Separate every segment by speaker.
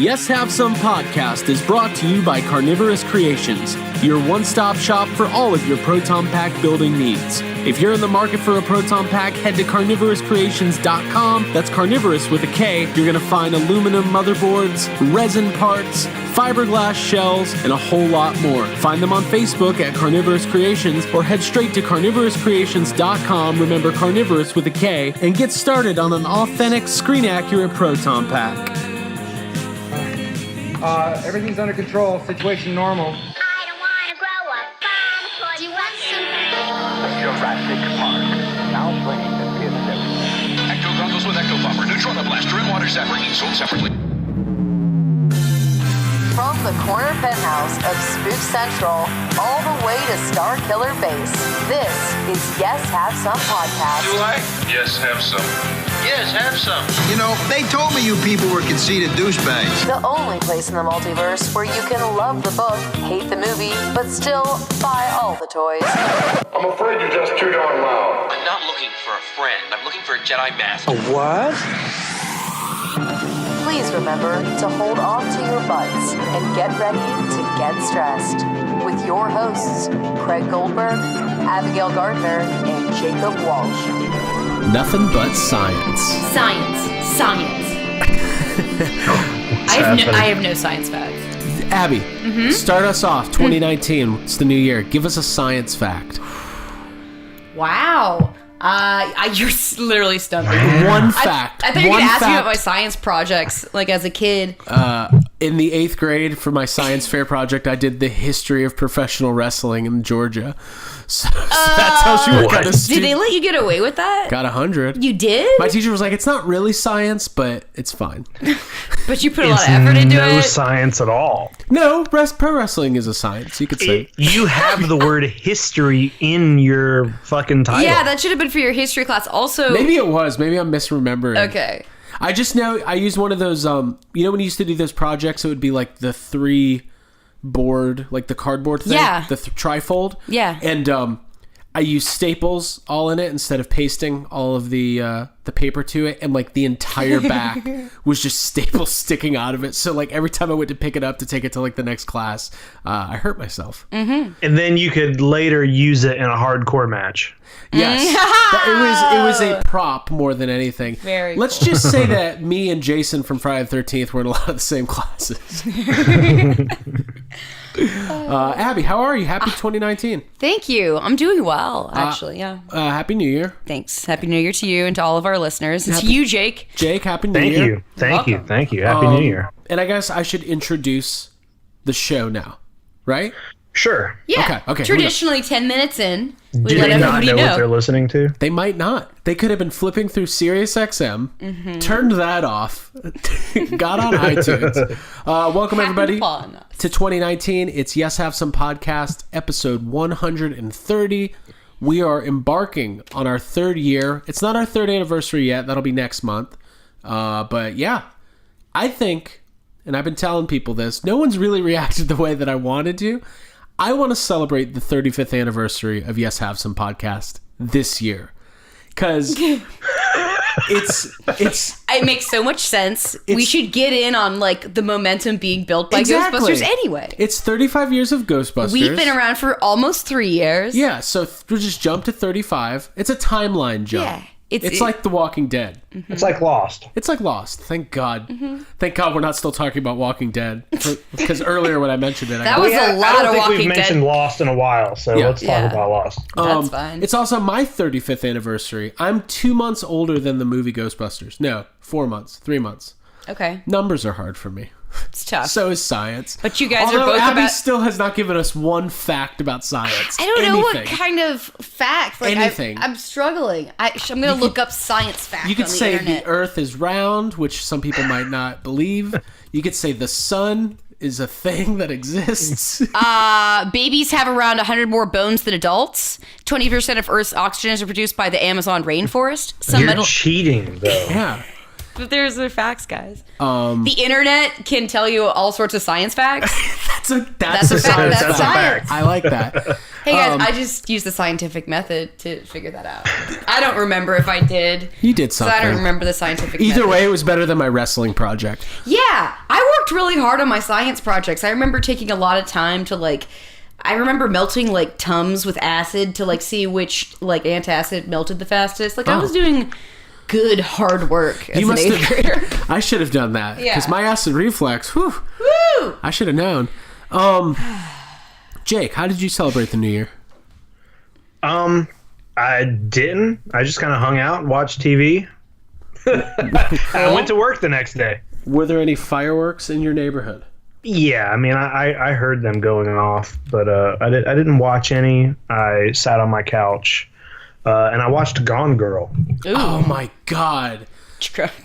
Speaker 1: Yes Have Some podcast is brought to you by Carnivorous Creations, your one-stop shop for all of your Proton Pack building needs. If you're in the market for a Proton Pack, head to carnivorouscreations.com. That's carnivorous with a K. You're going to find aluminum motherboards, resin parts, fiberglass shells, and a whole lot more. Find them on Facebook at Carnivorous Creations or head straight to carnivorouscreations.com, remember carnivorous with a K, and get started on an authentic, screen-accurate Proton Pack.
Speaker 2: Everything's under control. Situation normal.
Speaker 3: I don't want to grow up. Do you want some?
Speaker 4: Jurassic Park. Now playing the PS7.
Speaker 5: Ecto goggles with Ecto Buffer, Neutrona Blaster, and Water Zapper, each sold separately.
Speaker 6: From the corner penthouse of Spook Central all the way to Star Killer Base, this is Yes Have Some podcast.
Speaker 5: Do I? Yes, have some. Yes, have some.
Speaker 7: You know, they told me you people were conceited douchebags.
Speaker 6: The only place in the multiverse where you can love the book, hate the movie, but still buy all the toys.
Speaker 8: I'm afraid you're just too darn loud.
Speaker 9: I'm not looking for a friend. I'm looking for a Jedi Master.
Speaker 7: A what?
Speaker 6: Please remember to hold on to your butts and get ready to get stressed. With your hosts, Craig Goldberg, Abigail Gardner, and Jacob Walsh.
Speaker 1: Nothing but science.
Speaker 10: Science. I have no science facts.
Speaker 1: Abby, start us off. 2019, it's the new year. Give us a science fact.
Speaker 10: Wow. You're literally stumping.
Speaker 1: One fact.
Speaker 10: I thought you were going to ask me about my science projects, like as a kid.
Speaker 1: In the 8th grade, for my science fair project, I did the history of professional wrestling in Georgia. So that's how she was kind of
Speaker 10: Did they let you get away with that?
Speaker 1: Got 100.
Speaker 10: You did?
Speaker 1: My teacher was like, it's not really science, but it's fine.
Speaker 10: But you put a lot of effort into it?
Speaker 11: No science at all.
Speaker 1: No, pro wrestling is a science, you could say.
Speaker 11: You have the word history in your fucking title.
Speaker 10: Yeah, that should have been for your history class. Also,
Speaker 1: Maybe it was. Maybe I'm misremembering.
Speaker 10: Okay.
Speaker 1: I just know I used one of those, you know when you used to do those projects, it would be like the 3 board, like the cardboard thing?
Speaker 10: Yeah.
Speaker 1: The trifold?
Speaker 10: Yeah.
Speaker 1: And I used staples all in it instead of pasting all of the paper to it, and like the entire back was just staples sticking out of it. So like every time I went to pick it up to take it to like the next class, I hurt myself.
Speaker 11: Mm-hmm. And then you could later use it in a hardcore match.
Speaker 1: Yes. It was a prop more than anything.
Speaker 10: Very
Speaker 1: Let's
Speaker 10: cool.
Speaker 1: just say that me and Jason from Friday the 13th were in a lot of the same classes. Abby, how are you? Happy 2019.
Speaker 10: Thank you. I'm doing well, actually. Yeah.
Speaker 1: Happy New Year.
Speaker 10: Thanks. Happy New Year to you and to all of our listeners. And to you, Jake.
Speaker 1: Jake, Happy New Year.
Speaker 11: Thank you. Happy New Year.
Speaker 1: And I guess I should introduce the show now, right?
Speaker 11: Sure.
Speaker 10: Yeah.
Speaker 1: Okay.
Speaker 10: Traditionally, 10 minutes in, we
Speaker 11: Do
Speaker 10: let
Speaker 11: they not
Speaker 10: everybody
Speaker 11: know
Speaker 10: know.
Speaker 11: what they're listening to?
Speaker 1: They might not. They could have been flipping through Sirius XM, turned that off, got on iTunes. Welcome, everybody, to 2019. It's Yes Have Some podcast, episode 130. We are embarking on our 3rd year. It's not our 3rd anniversary yet. That'll be next month. But yeah, I think, and I've been telling people this, no one's really reacted the way that I wanted to. I want to celebrate the 35th anniversary of Yes Have Some podcast this year. Because
Speaker 10: it makes so much sense. We should get in on like the momentum being built by Ghostbusters anyway.
Speaker 1: It's 35 years of Ghostbusters.
Speaker 10: We've been around for almost 3 years.
Speaker 1: Yeah, so we'll just jump to 35. It's a timeline jump.
Speaker 10: Yeah.
Speaker 1: It's like The Walking Dead.
Speaker 11: It's like Lost.
Speaker 1: It's like Lost. Thank God. Thank God we're not still talking about Walking Dead. Because earlier when I mentioned it,
Speaker 10: that was a lot of Walking Dead.
Speaker 11: I don't think we've mentioned Lost in a while, so let's talk about Lost.
Speaker 10: That's fine.
Speaker 1: It's also my 35th anniversary. I'm 2 months older than the movie Ghostbusters. No, 4 months, 3 months.
Speaker 10: Okay.
Speaker 1: Numbers are hard for me.
Speaker 10: It's tough.
Speaker 1: So is science.
Speaker 10: But you guys
Speaker 1: Although
Speaker 10: are both
Speaker 1: Abby still has not given us one fact about science.
Speaker 10: I don't know what kind of fact. Like
Speaker 1: Anything.
Speaker 10: I'm struggling. I'm going to look up science facts.
Speaker 1: You could
Speaker 10: on the
Speaker 1: say
Speaker 10: internet.
Speaker 1: the Earth is round, which some people might not believe. You could say the sun is a thing that exists.
Speaker 10: Babies have around 100 more bones than adults. 20% of Earth's oxygen is produced by the Amazon rainforest.
Speaker 11: You're cheating, though.
Speaker 1: Yeah.
Speaker 10: But there's the facts, guys. The internet can tell you all sorts of science facts.
Speaker 1: That's a fact.
Speaker 10: That's science.
Speaker 1: I like that.
Speaker 10: Hey guys, I just used the scientific method to figure that out. I don't remember if I did.
Speaker 1: You did something.
Speaker 10: I don't remember the scientific method.
Speaker 1: Either way, it was better than my wrestling project.
Speaker 10: Yeah, I worked really hard on my science projects. I remember taking a lot of time to I remember melting Tums with acid to see which antacid melted the fastest. I was doing good hard work as an 8th grader.
Speaker 1: I should have done that because my acid reflux. Whew,
Speaker 10: Woo!
Speaker 1: I should have known. Jake, how did you celebrate the New Year?
Speaker 11: I didn't. I just kind of hung out and watched TV. I went to work the next day.
Speaker 1: Were there any fireworks in your neighborhood?
Speaker 11: Yeah, I mean, I heard them going off, but I didn't watch any. I sat on my couch, and I watched Gone Girl.
Speaker 10: Ooh.
Speaker 1: Oh my God.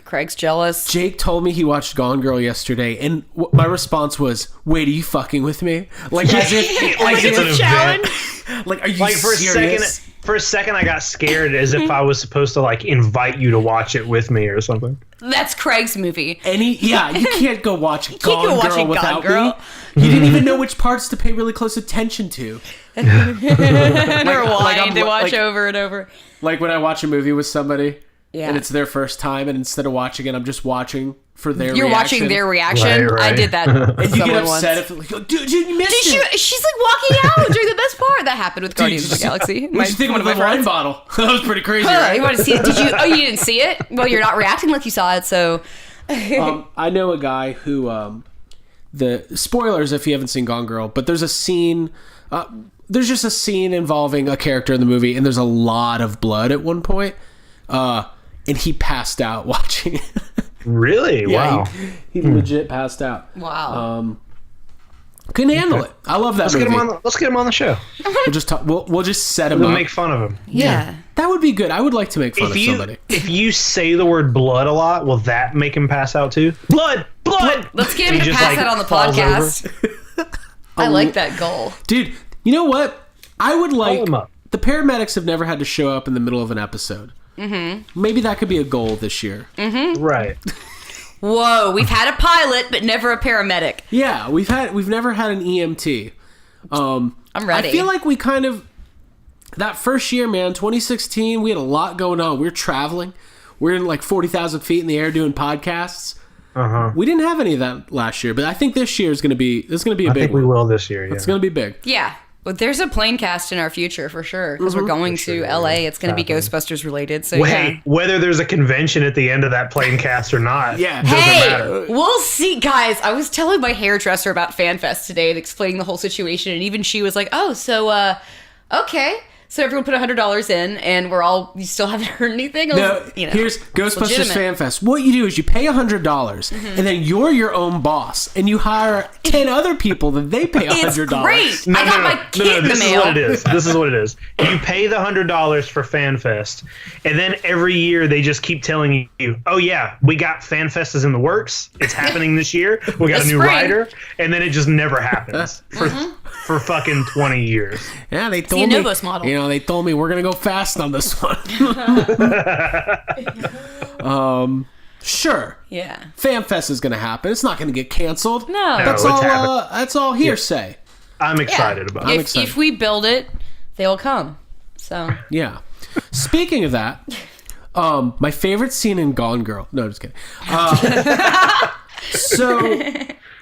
Speaker 10: Craig's jealous.
Speaker 1: Jake told me he watched Gone Girl yesterday, and my response was, "Wait, are you fucking with me?" As if
Speaker 11: it's an
Speaker 10: challenge.
Speaker 1: Are you serious?
Speaker 11: For a second, I got scared as if I was supposed to invite you to watch it with me or something.
Speaker 10: That's Craig's movie.
Speaker 1: You can't go watch Gone Girl without me. You didn't even know which parts to pay really close attention to.
Speaker 10: Rewind and watch over and over.
Speaker 1: Like when I watch a movie with somebody,
Speaker 10: yeah,
Speaker 1: and it's their first time, and instead of watching it, I'm just watching for their reaction.
Speaker 10: You're watching their reaction?
Speaker 11: Right.
Speaker 10: I did that.
Speaker 1: And you get upset if dude, you missed it.
Speaker 10: She's walking out during the best part. That happened with Guardians of the Galaxy.
Speaker 1: What did you think of the wine bottle? That was pretty crazy,
Speaker 10: Huh,
Speaker 1: right?
Speaker 10: You want to see it? Did you? Oh, you didn't see it? Well, you're not reacting like you saw it, so...
Speaker 1: I know a guy who... the spoilers if you haven't seen Gone Girl, but there's a scene... there's just a scene involving a character in the movie, and there's a lot of blood at one point. And he passed out watching it.
Speaker 11: Really?
Speaker 1: Yeah,
Speaker 11: wow.
Speaker 1: He legit passed out.
Speaker 10: Wow.
Speaker 1: Couldn't handle it. I love that movie.
Speaker 11: Let's get him on the show.
Speaker 1: We'll just talk, we'll just set him
Speaker 11: We'll
Speaker 1: up.
Speaker 11: make fun of him.
Speaker 10: Yeah.
Speaker 1: That would be good. I would like to make fun of somebody.
Speaker 11: If you say the word blood a lot, will that make him pass out too? Blood!
Speaker 10: Let's get him to pass that on the podcast. I like that goal.
Speaker 1: Dude, you know what? I would like...
Speaker 11: him up.
Speaker 1: The paramedics have never had to show up in the middle of an episode. Mm-hmm. Maybe that could be a goal this year.
Speaker 10: Mm-hmm.
Speaker 11: Right.
Speaker 10: Whoa, we've had a pilot, but never a paramedic.
Speaker 1: Yeah, we've never had an EMT.
Speaker 10: I'm ready.
Speaker 1: I feel like we kind of... That first year, man, 2016, we had a lot going on. We were traveling. We were in 40,000 feet in the air doing podcasts.
Speaker 11: Uh-huh.
Speaker 1: We didn't have any of that last year, but I think this year is going to be... It's going to be a big one.
Speaker 11: I think we will this year, yeah.
Speaker 1: It's going to be big.
Speaker 10: Yeah. But there's a plane cast in our future for sure because we're going to LA. It's going to be Ghostbusters related. So
Speaker 11: whether there's a convention at the end of that plane cast or not,
Speaker 1: doesn't
Speaker 11: matter.
Speaker 10: We'll see, guys. I was telling my hairdresser about FanFest today and explaining the whole situation, and even she was like, "Oh, so okay." So everyone put $100 in, and you still haven't heard anything?
Speaker 1: Here's Ghostbusters FanFest. What you do is you pay $100, and then you're your own boss, and you hire 10 other people that they pay $100.
Speaker 10: It's great. I got my kit in the mail.
Speaker 11: This is what it is. You pay the $100 for FanFest, and then every year they just keep telling you, "Oh yeah, we got FanFest is in the works. It's happening this year. We got a new rider," and then it just never happens for fucking 20 years.
Speaker 1: Yeah, they told me.
Speaker 10: Model.
Speaker 1: They told me we're gonna go fast on this one. Sure.
Speaker 10: Yeah.
Speaker 1: FanFest is gonna happen. It's not gonna get canceled.
Speaker 10: No.
Speaker 1: That's all hearsay.
Speaker 11: I'm excited about it.
Speaker 10: If we build it, they will come. So.
Speaker 1: Yeah. Speaking of that, my favorite scene in Gone Girl. No, just kidding.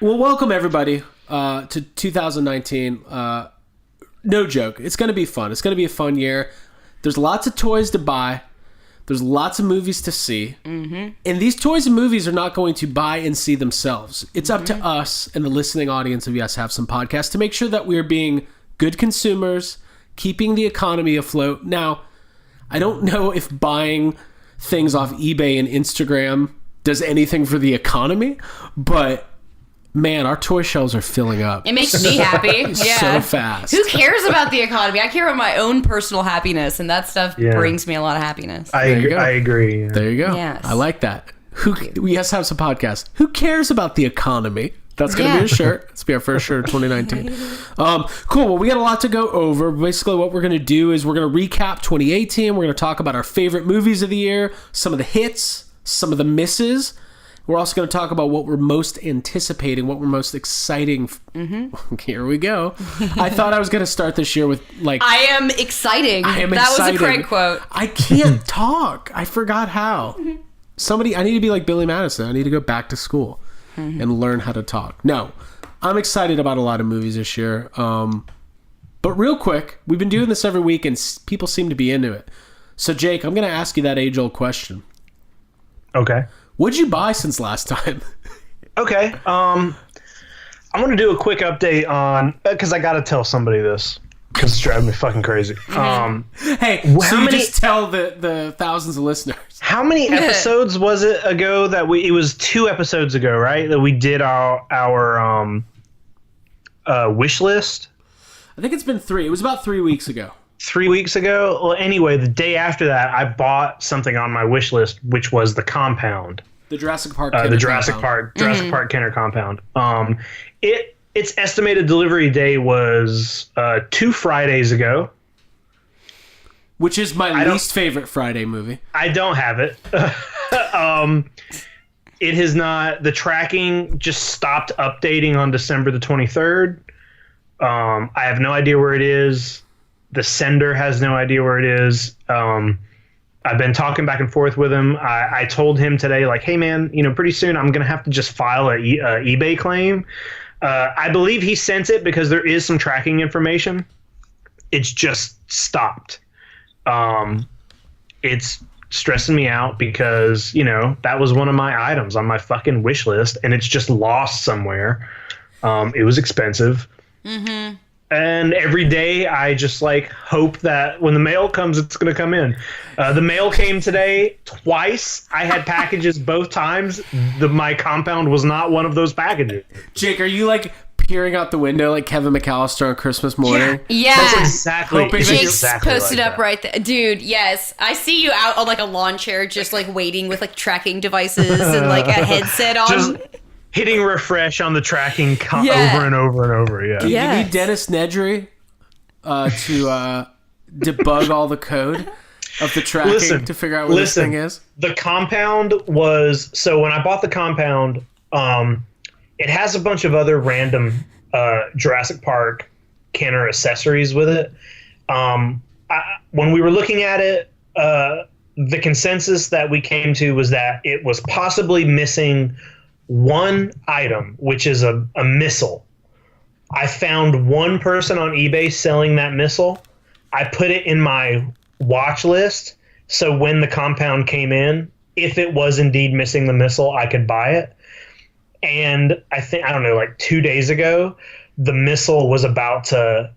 Speaker 1: Welcome everybody to 2019. No joke. It's going to be fun. It's going to be a fun year. There's lots of toys to buy. There's lots of movies to see. Mm-hmm. And these toys and movies are not going to buy and see themselves. It's up to us and the listening audience of Yes Have Some Podcast to make sure that we're being good consumers, keeping the economy afloat. Now, I don't know if buying things off eBay and Instagram does anything for the economy, but... Man, our toy shelves are filling up.
Speaker 10: It makes me happy.
Speaker 1: So fast.
Speaker 10: Who cares about the economy? I care about my own personal happiness, and that stuff brings me a lot of happiness.
Speaker 11: I agree. Yeah.
Speaker 1: There you go.
Speaker 10: Yes.
Speaker 1: I like that. Yes, Have Some Podcast. Who cares about the economy? That's going to be a shirt. It's be our first shirt of 2019. Cool. Well, we got a lot to go over. Basically, what we're going to do is we're going to recap 2018. We're going to talk about our favorite movies of the year, some of the hits, some of the misses. We're also going to talk about what we're most anticipating, what we're most exciting. Here we go. I thought I was going to start this year with
Speaker 10: I am exciting. That was a Craig quote.
Speaker 1: I can't talk. I forgot how. I need to be like Billy Madison. I need to go back to school and learn how to talk. No, I'm excited about a lot of movies this year. But real quick, we've been doing this every week and people seem to be into it. So Jake, I'm going to ask you that age-old question.
Speaker 11: Okay.
Speaker 1: What'd you buy since last time?
Speaker 11: Okay. I'm going to do a quick update on, because I got to tell somebody this, because it's driving me fucking crazy.
Speaker 1: Hey, so you just tell the thousands of listeners.
Speaker 11: How many episodes was it ago that it was 2 episodes ago, right? That we did our wish list?
Speaker 1: I think it's been 3. It was about 3 weeks ago.
Speaker 11: 3 weeks ago? Well, anyway, the day after that, I bought something on my wish list, which was the compound.
Speaker 1: The Jurassic Park
Speaker 11: Kenner Jurassic Park Kenner compound. Its estimated delivery day was 2 Fridays ago.
Speaker 1: Which is my least favorite Friday movie.
Speaker 11: I don't have it. It has not. The tracking just stopped updating on December the 23rd. I have no idea where it is. The sender has no idea where it is. I've been talking back and forth with him. I told him today, like, hey, man, pretty soon I'm going to have to just file a eBay claim. I believe he sent it because there is some tracking information. It's just stopped. It's stressing me out because, that was one of my items on my fucking wish list and it's just lost somewhere. It was expensive. Mm-hmm. And every day I just hope that when the mail comes, it's going to come in. The mail came today twice. I had packages both times. My compound was not one of those packages.
Speaker 1: Jake, are you peering out the window like Kevin McAllister on Christmas morning?
Speaker 10: Yeah.
Speaker 11: That's exactly.
Speaker 10: Jake's posted up right there. Dude, yes. I see you out on a lawn chair just waiting with tracking devices and a headset on.
Speaker 11: Just hitting refresh on the tracking over and over and over. Yeah.
Speaker 1: Do you need Dennis Nedry to debug all the code of the tracking to figure out where this thing is?
Speaker 11: The compound was... So when I bought the compound, it has a bunch of other random Jurassic Park Kenner accessories with it. When we were looking at it, the consensus that we came to was that it was possibly missing one item, which is a missile. I found one person on eBay selling that missile. I put it in my watch list, so when the compound came in, if it was indeed missing the missile, I could buy it. And I think, 2 days ago, the missile was about to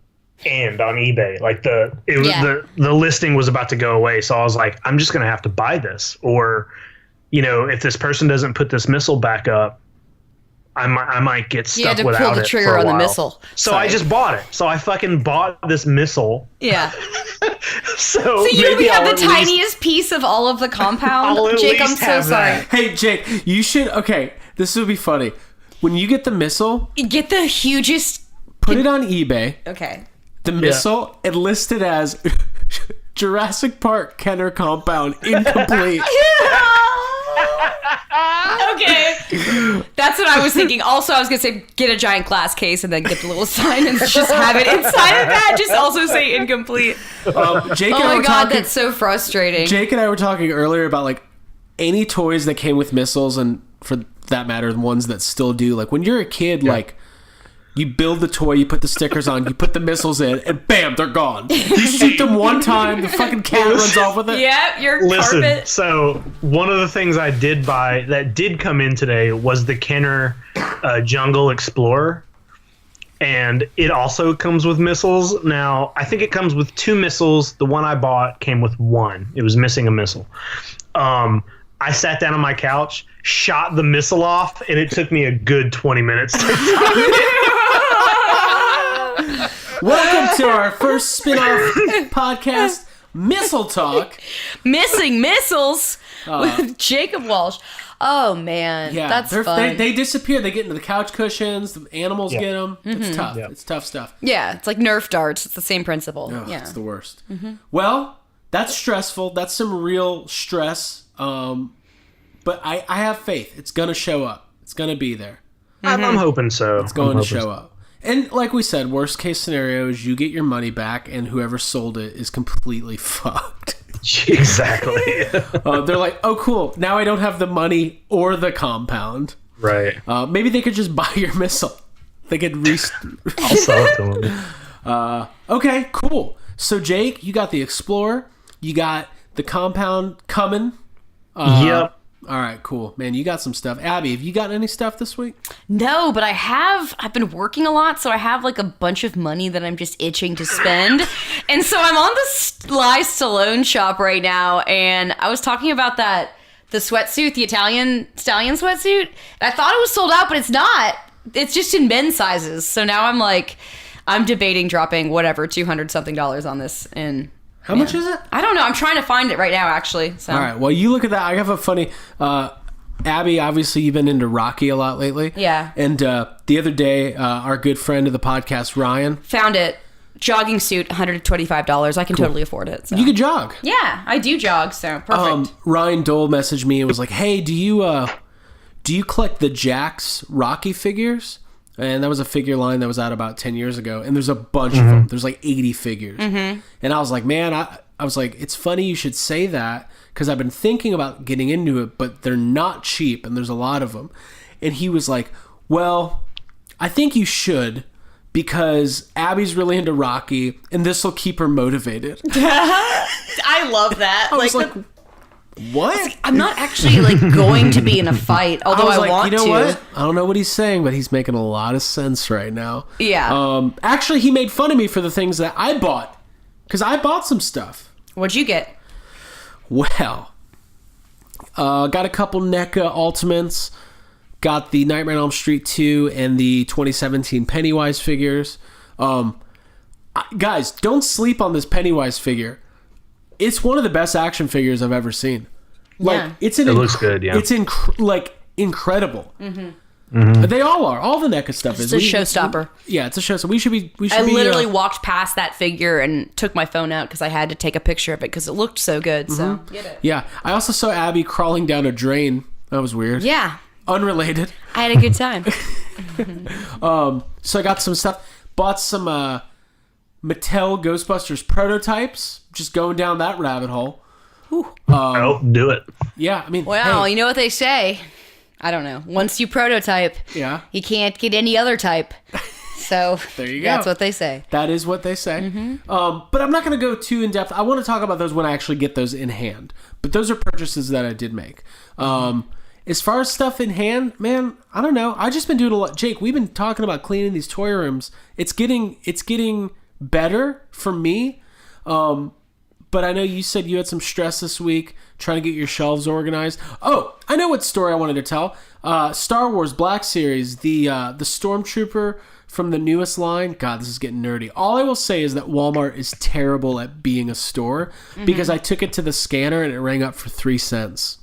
Speaker 11: end on eBay. The listing was about to go away. So I was like, I'm just going to have to buy this. Or, if this person doesn't put this missile back up, I might get stuck without it. You had to pull the trigger on the missile. So I just bought it. So I fucking bought this missile.
Speaker 10: Yeah. So you have the tiniest piece of all of the compound? Jake, I'm so sorry.
Speaker 1: Hey, Jake, you should... Okay, this would be funny. When you get the missile...
Speaker 10: You get the hugest...
Speaker 1: Put it on eBay.
Speaker 10: Okay.
Speaker 1: The missile, and list it as Jurassic Park Kenner compound incomplete.
Speaker 10: Okay. That's what I was thinking. Also, I was going to say get a giant glass case and then get the little sign and just have it inside of that. Just also say incomplete.
Speaker 1: Jake
Speaker 10: oh my God, that's so frustrating.
Speaker 1: Jake and I were talking earlier about any toys that came with missiles, and for that matter, the ones that still do. When you're a kid, you build the toy, you put the stickers on, you put the missiles in, and bam, they're gone. You shoot them one time, the fucking cat runs off with it.
Speaker 10: Yep, your carpet.
Speaker 11: So one of the things I did buy that did come in today was the Kenner Jungle Explorer. And it also comes with missiles. Now, I think it comes with 2 missiles. The one I bought came with 1. It was missing a missile. I sat down on my couch, shot the missile off, and it took me a good 20 minutes to find it.
Speaker 1: Welcome to our first spin-off podcast, Missile Talk.
Speaker 10: Missing Missiles with Jacob Walsh. Oh, man.
Speaker 1: Yeah,
Speaker 10: that's fun.
Speaker 1: They disappear. They get into the couch cushions. The animals get them. Mm-hmm. It's tough. Yeah. It's tough stuff.
Speaker 10: Yeah, it's like Nerf darts. It's the same principle.
Speaker 1: Oh,
Speaker 10: yeah.
Speaker 1: It's the worst. Mm-hmm. Well, that's stressful. That's some real stress. But But I have faith. It's going to show up. It's going to be there.
Speaker 11: I'm hoping so.
Speaker 1: It's going to show up. And like we said, worst case scenario is you get your money back and whoever sold it is completely fucked.
Speaker 11: Exactly.
Speaker 1: They're like, oh, cool. Now I don't have the money or the compound.
Speaker 11: Right.
Speaker 1: Maybe they could just buy your missile. They could
Speaker 11: I'll sell it to them.
Speaker 1: Okay, cool. So, Jake, you got the Explorer. You got the compound coming.
Speaker 11: Yep.
Speaker 1: All right, cool. Man, you got some stuff. Abby, have you gotten any stuff this week?
Speaker 10: No, but I've been working a lot, so I have like a bunch of money that I'm just itching to spend. And so I'm on the Sly Stallone shop right now, and I was talking about the sweatsuit, the Italian stallion sweatsuit. And I thought it was sold out, but it's not. It's just in men's sizes. So now I'm debating dropping whatever, $200 something on this. And
Speaker 1: how much is it?
Speaker 10: I don't know. I'm trying to find it right now, actually. So.
Speaker 1: All right. Well, you look at that. I have a funny... Abby, obviously, you've been into Rocky a lot lately.
Speaker 10: Yeah.
Speaker 1: And the other day, our good friend of the podcast, Ryan...
Speaker 10: found it. Jogging suit, $125. I can totally afford it. So.
Speaker 1: You could jog.
Speaker 10: Yeah, I do jog, so perfect.
Speaker 1: Ryan Dole messaged me and was like, hey, do you collect the Jax Rocky figures? And that was a figure line that was out about 10 years ago. And there's a bunch of them. There's like 80 figures. And I was like, man, I was like, it's funny you should say that because I've been thinking about getting into it, but they're not cheap and there's a lot of them. And he was like, well, I think you should because Abby's really into Rocky and this will keep her motivated.
Speaker 10: I love that.
Speaker 1: I was like what?
Speaker 10: I'm not actually like going to be in a fight, although I want to.
Speaker 1: What? I don't know what he's saying, but he's making a lot of sense right now.
Speaker 10: Yeah.
Speaker 1: Actually, he made fun of me for the things that I bought because I bought some stuff.
Speaker 10: What'd you get?
Speaker 1: Well, got a couple NECA Ultimates. Got the Nightmare on Elm Street 2 and the 2017 Pennywise figures. Guys, don't sleep on this Pennywise figure. It's one of the best action figures I've ever seen. Like it
Speaker 11: looks good. Yeah,
Speaker 1: it's incredible. They all are. All the NECA stuff is
Speaker 10: a showstopper.
Speaker 1: Yeah, it's a show. So we should be.
Speaker 10: I literally walked past that figure and took my phone out because I had to take a picture of it because it looked so good. So get it.
Speaker 1: Yeah, I also saw Abby crawling down a drain. That was weird.
Speaker 10: Yeah,
Speaker 1: unrelated.
Speaker 10: I had a good time.
Speaker 1: So I got some stuff. Bought some Mattel Ghostbusters prototypes. Just going down that rabbit hole.
Speaker 11: Do it.
Speaker 1: Yeah, I mean,
Speaker 10: well,
Speaker 1: hey.
Speaker 10: You know what they say. I don't know. Once you prototype, you can't get any other type. So
Speaker 1: there you go.
Speaker 10: That's what they say.
Speaker 1: That is what they say. But I'm not going to go too in depth. I want to talk about those when I actually get those in hand. But those are purchases that I did make. As far as stuff in hand, man, I don't know. I've just been doing a lot. Jake, we've been talking about cleaning these toy rooms. It's getting better for me. But I know you said you had some stress this week trying to get your shelves organized. Oh, I know what story I wanted to tell. Star Wars Black Series, the Stormtrooper from the newest line. God, this is getting nerdy. All I will say is that Walmart is terrible at being a store because I took it to the scanner and it rang up for 3 cents.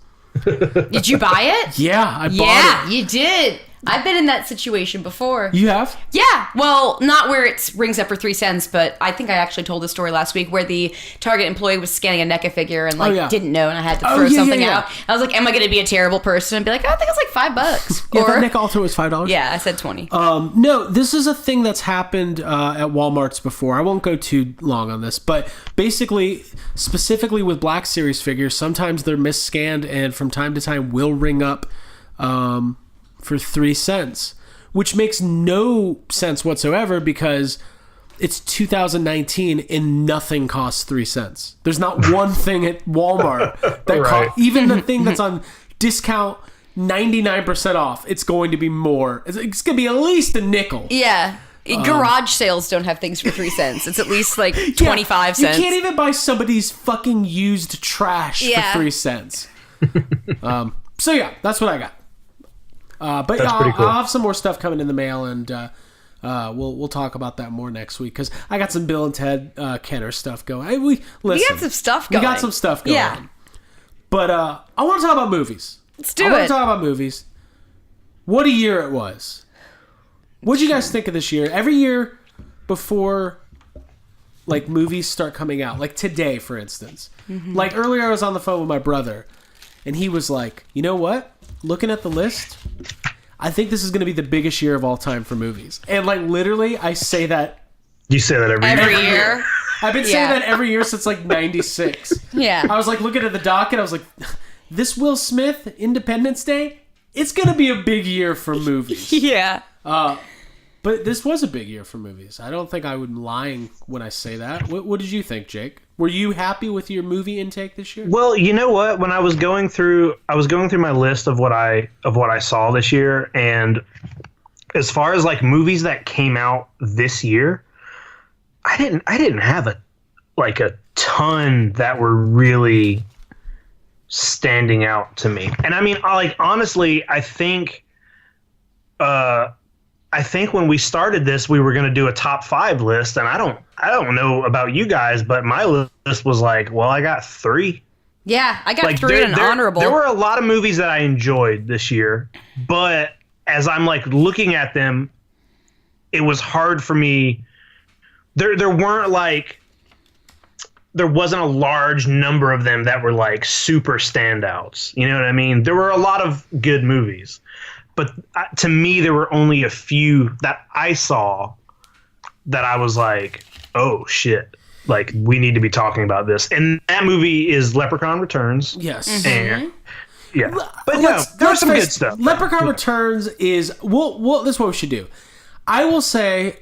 Speaker 10: Did you buy it?
Speaker 1: Yeah, I bought it.
Speaker 10: Yeah, you did. I've been in that situation before.
Speaker 1: You have?
Speaker 10: Yeah. Well, not where it rings up for 3 cents, but I think I actually told the story last week where the Target employee was scanning a NECA figure and didn't know, and I had to throw something out. I was like, am I going to be a terrible person and be like, oh, I think it's like $5.
Speaker 1: Yeah, that NECA Ultra was $5.
Speaker 10: Yeah, I said 20.
Speaker 1: No, this is a thing that's happened at Walmart's before. I won't go too long on this, but basically, specifically with Black Series figures, sometimes they're misscanned and from time to time will ring up for 3 cents, which makes no sense whatsoever because it's 2019 and nothing costs 3 cents. There's not one thing at Walmart that even the thing that's on discount 99% off, it's going to be more. It's going to be at least a nickel.
Speaker 10: Yeah. Garage sales don't have things for 3 cents. It's at least like 25 cents.
Speaker 1: You can't even buy somebody's fucking used trash for 3 cents. So yeah, that's what I got. But
Speaker 11: that's pretty cool.
Speaker 1: I'll have some more stuff coming in the mail, and we'll talk about that more next week because I got some Bill and Ted Kenner stuff going. We
Speaker 10: got some stuff going.
Speaker 1: We got some stuff going. Yeah. But I want to talk about movies.
Speaker 10: Let's do it.
Speaker 1: I want to talk about movies. What a year it was. What did you guys think of this year? Every year before, like, movies start coming out, like today, for instance. Like earlier, I was on the phone with my brother. and he was like, you know what? Looking at the list, I think this is going to be the biggest year of all time for movies. And like literally, I say that.
Speaker 11: You say that every
Speaker 10: year.
Speaker 1: I've been saying that every year since like 96.
Speaker 10: Yeah.
Speaker 1: I was like looking at the docket. I was like, this Will Smith Independence Day, it's going to be a big year for movies.
Speaker 10: Yeah.
Speaker 1: But this was a big year for movies. I don't think I would be lying when I say that. What did you think, Jake? Were you happy with your movie intake this year?
Speaker 11: Well, you know what? When I was going through my list of what I saw this year, and as far as like movies that came out this year, I didn't have a ton that were really standing out to me. And I mean, like honestly, I think when we started this, we were going to do a top 5 list, and I don't know about you guys, but my list was like, well, I got 3.
Speaker 10: Yeah, I got 3 and an honorable.
Speaker 11: There were a lot of movies that I enjoyed this year, but as I'm like looking at them, it was hard for me. There wasn't a large number of them that were like super standouts. You know what I mean? There were a lot of good movies. But to me, there were only a few that I saw that I was like, oh, shit. Like, we need to be talking about this. And that movie is Leprechaun Returns.
Speaker 1: Yes.
Speaker 10: Mm-hmm.
Speaker 11: And, yeah. But no, there was some good stuff.
Speaker 1: Leprechaun Returns is... Well, this is what we should do. I will say...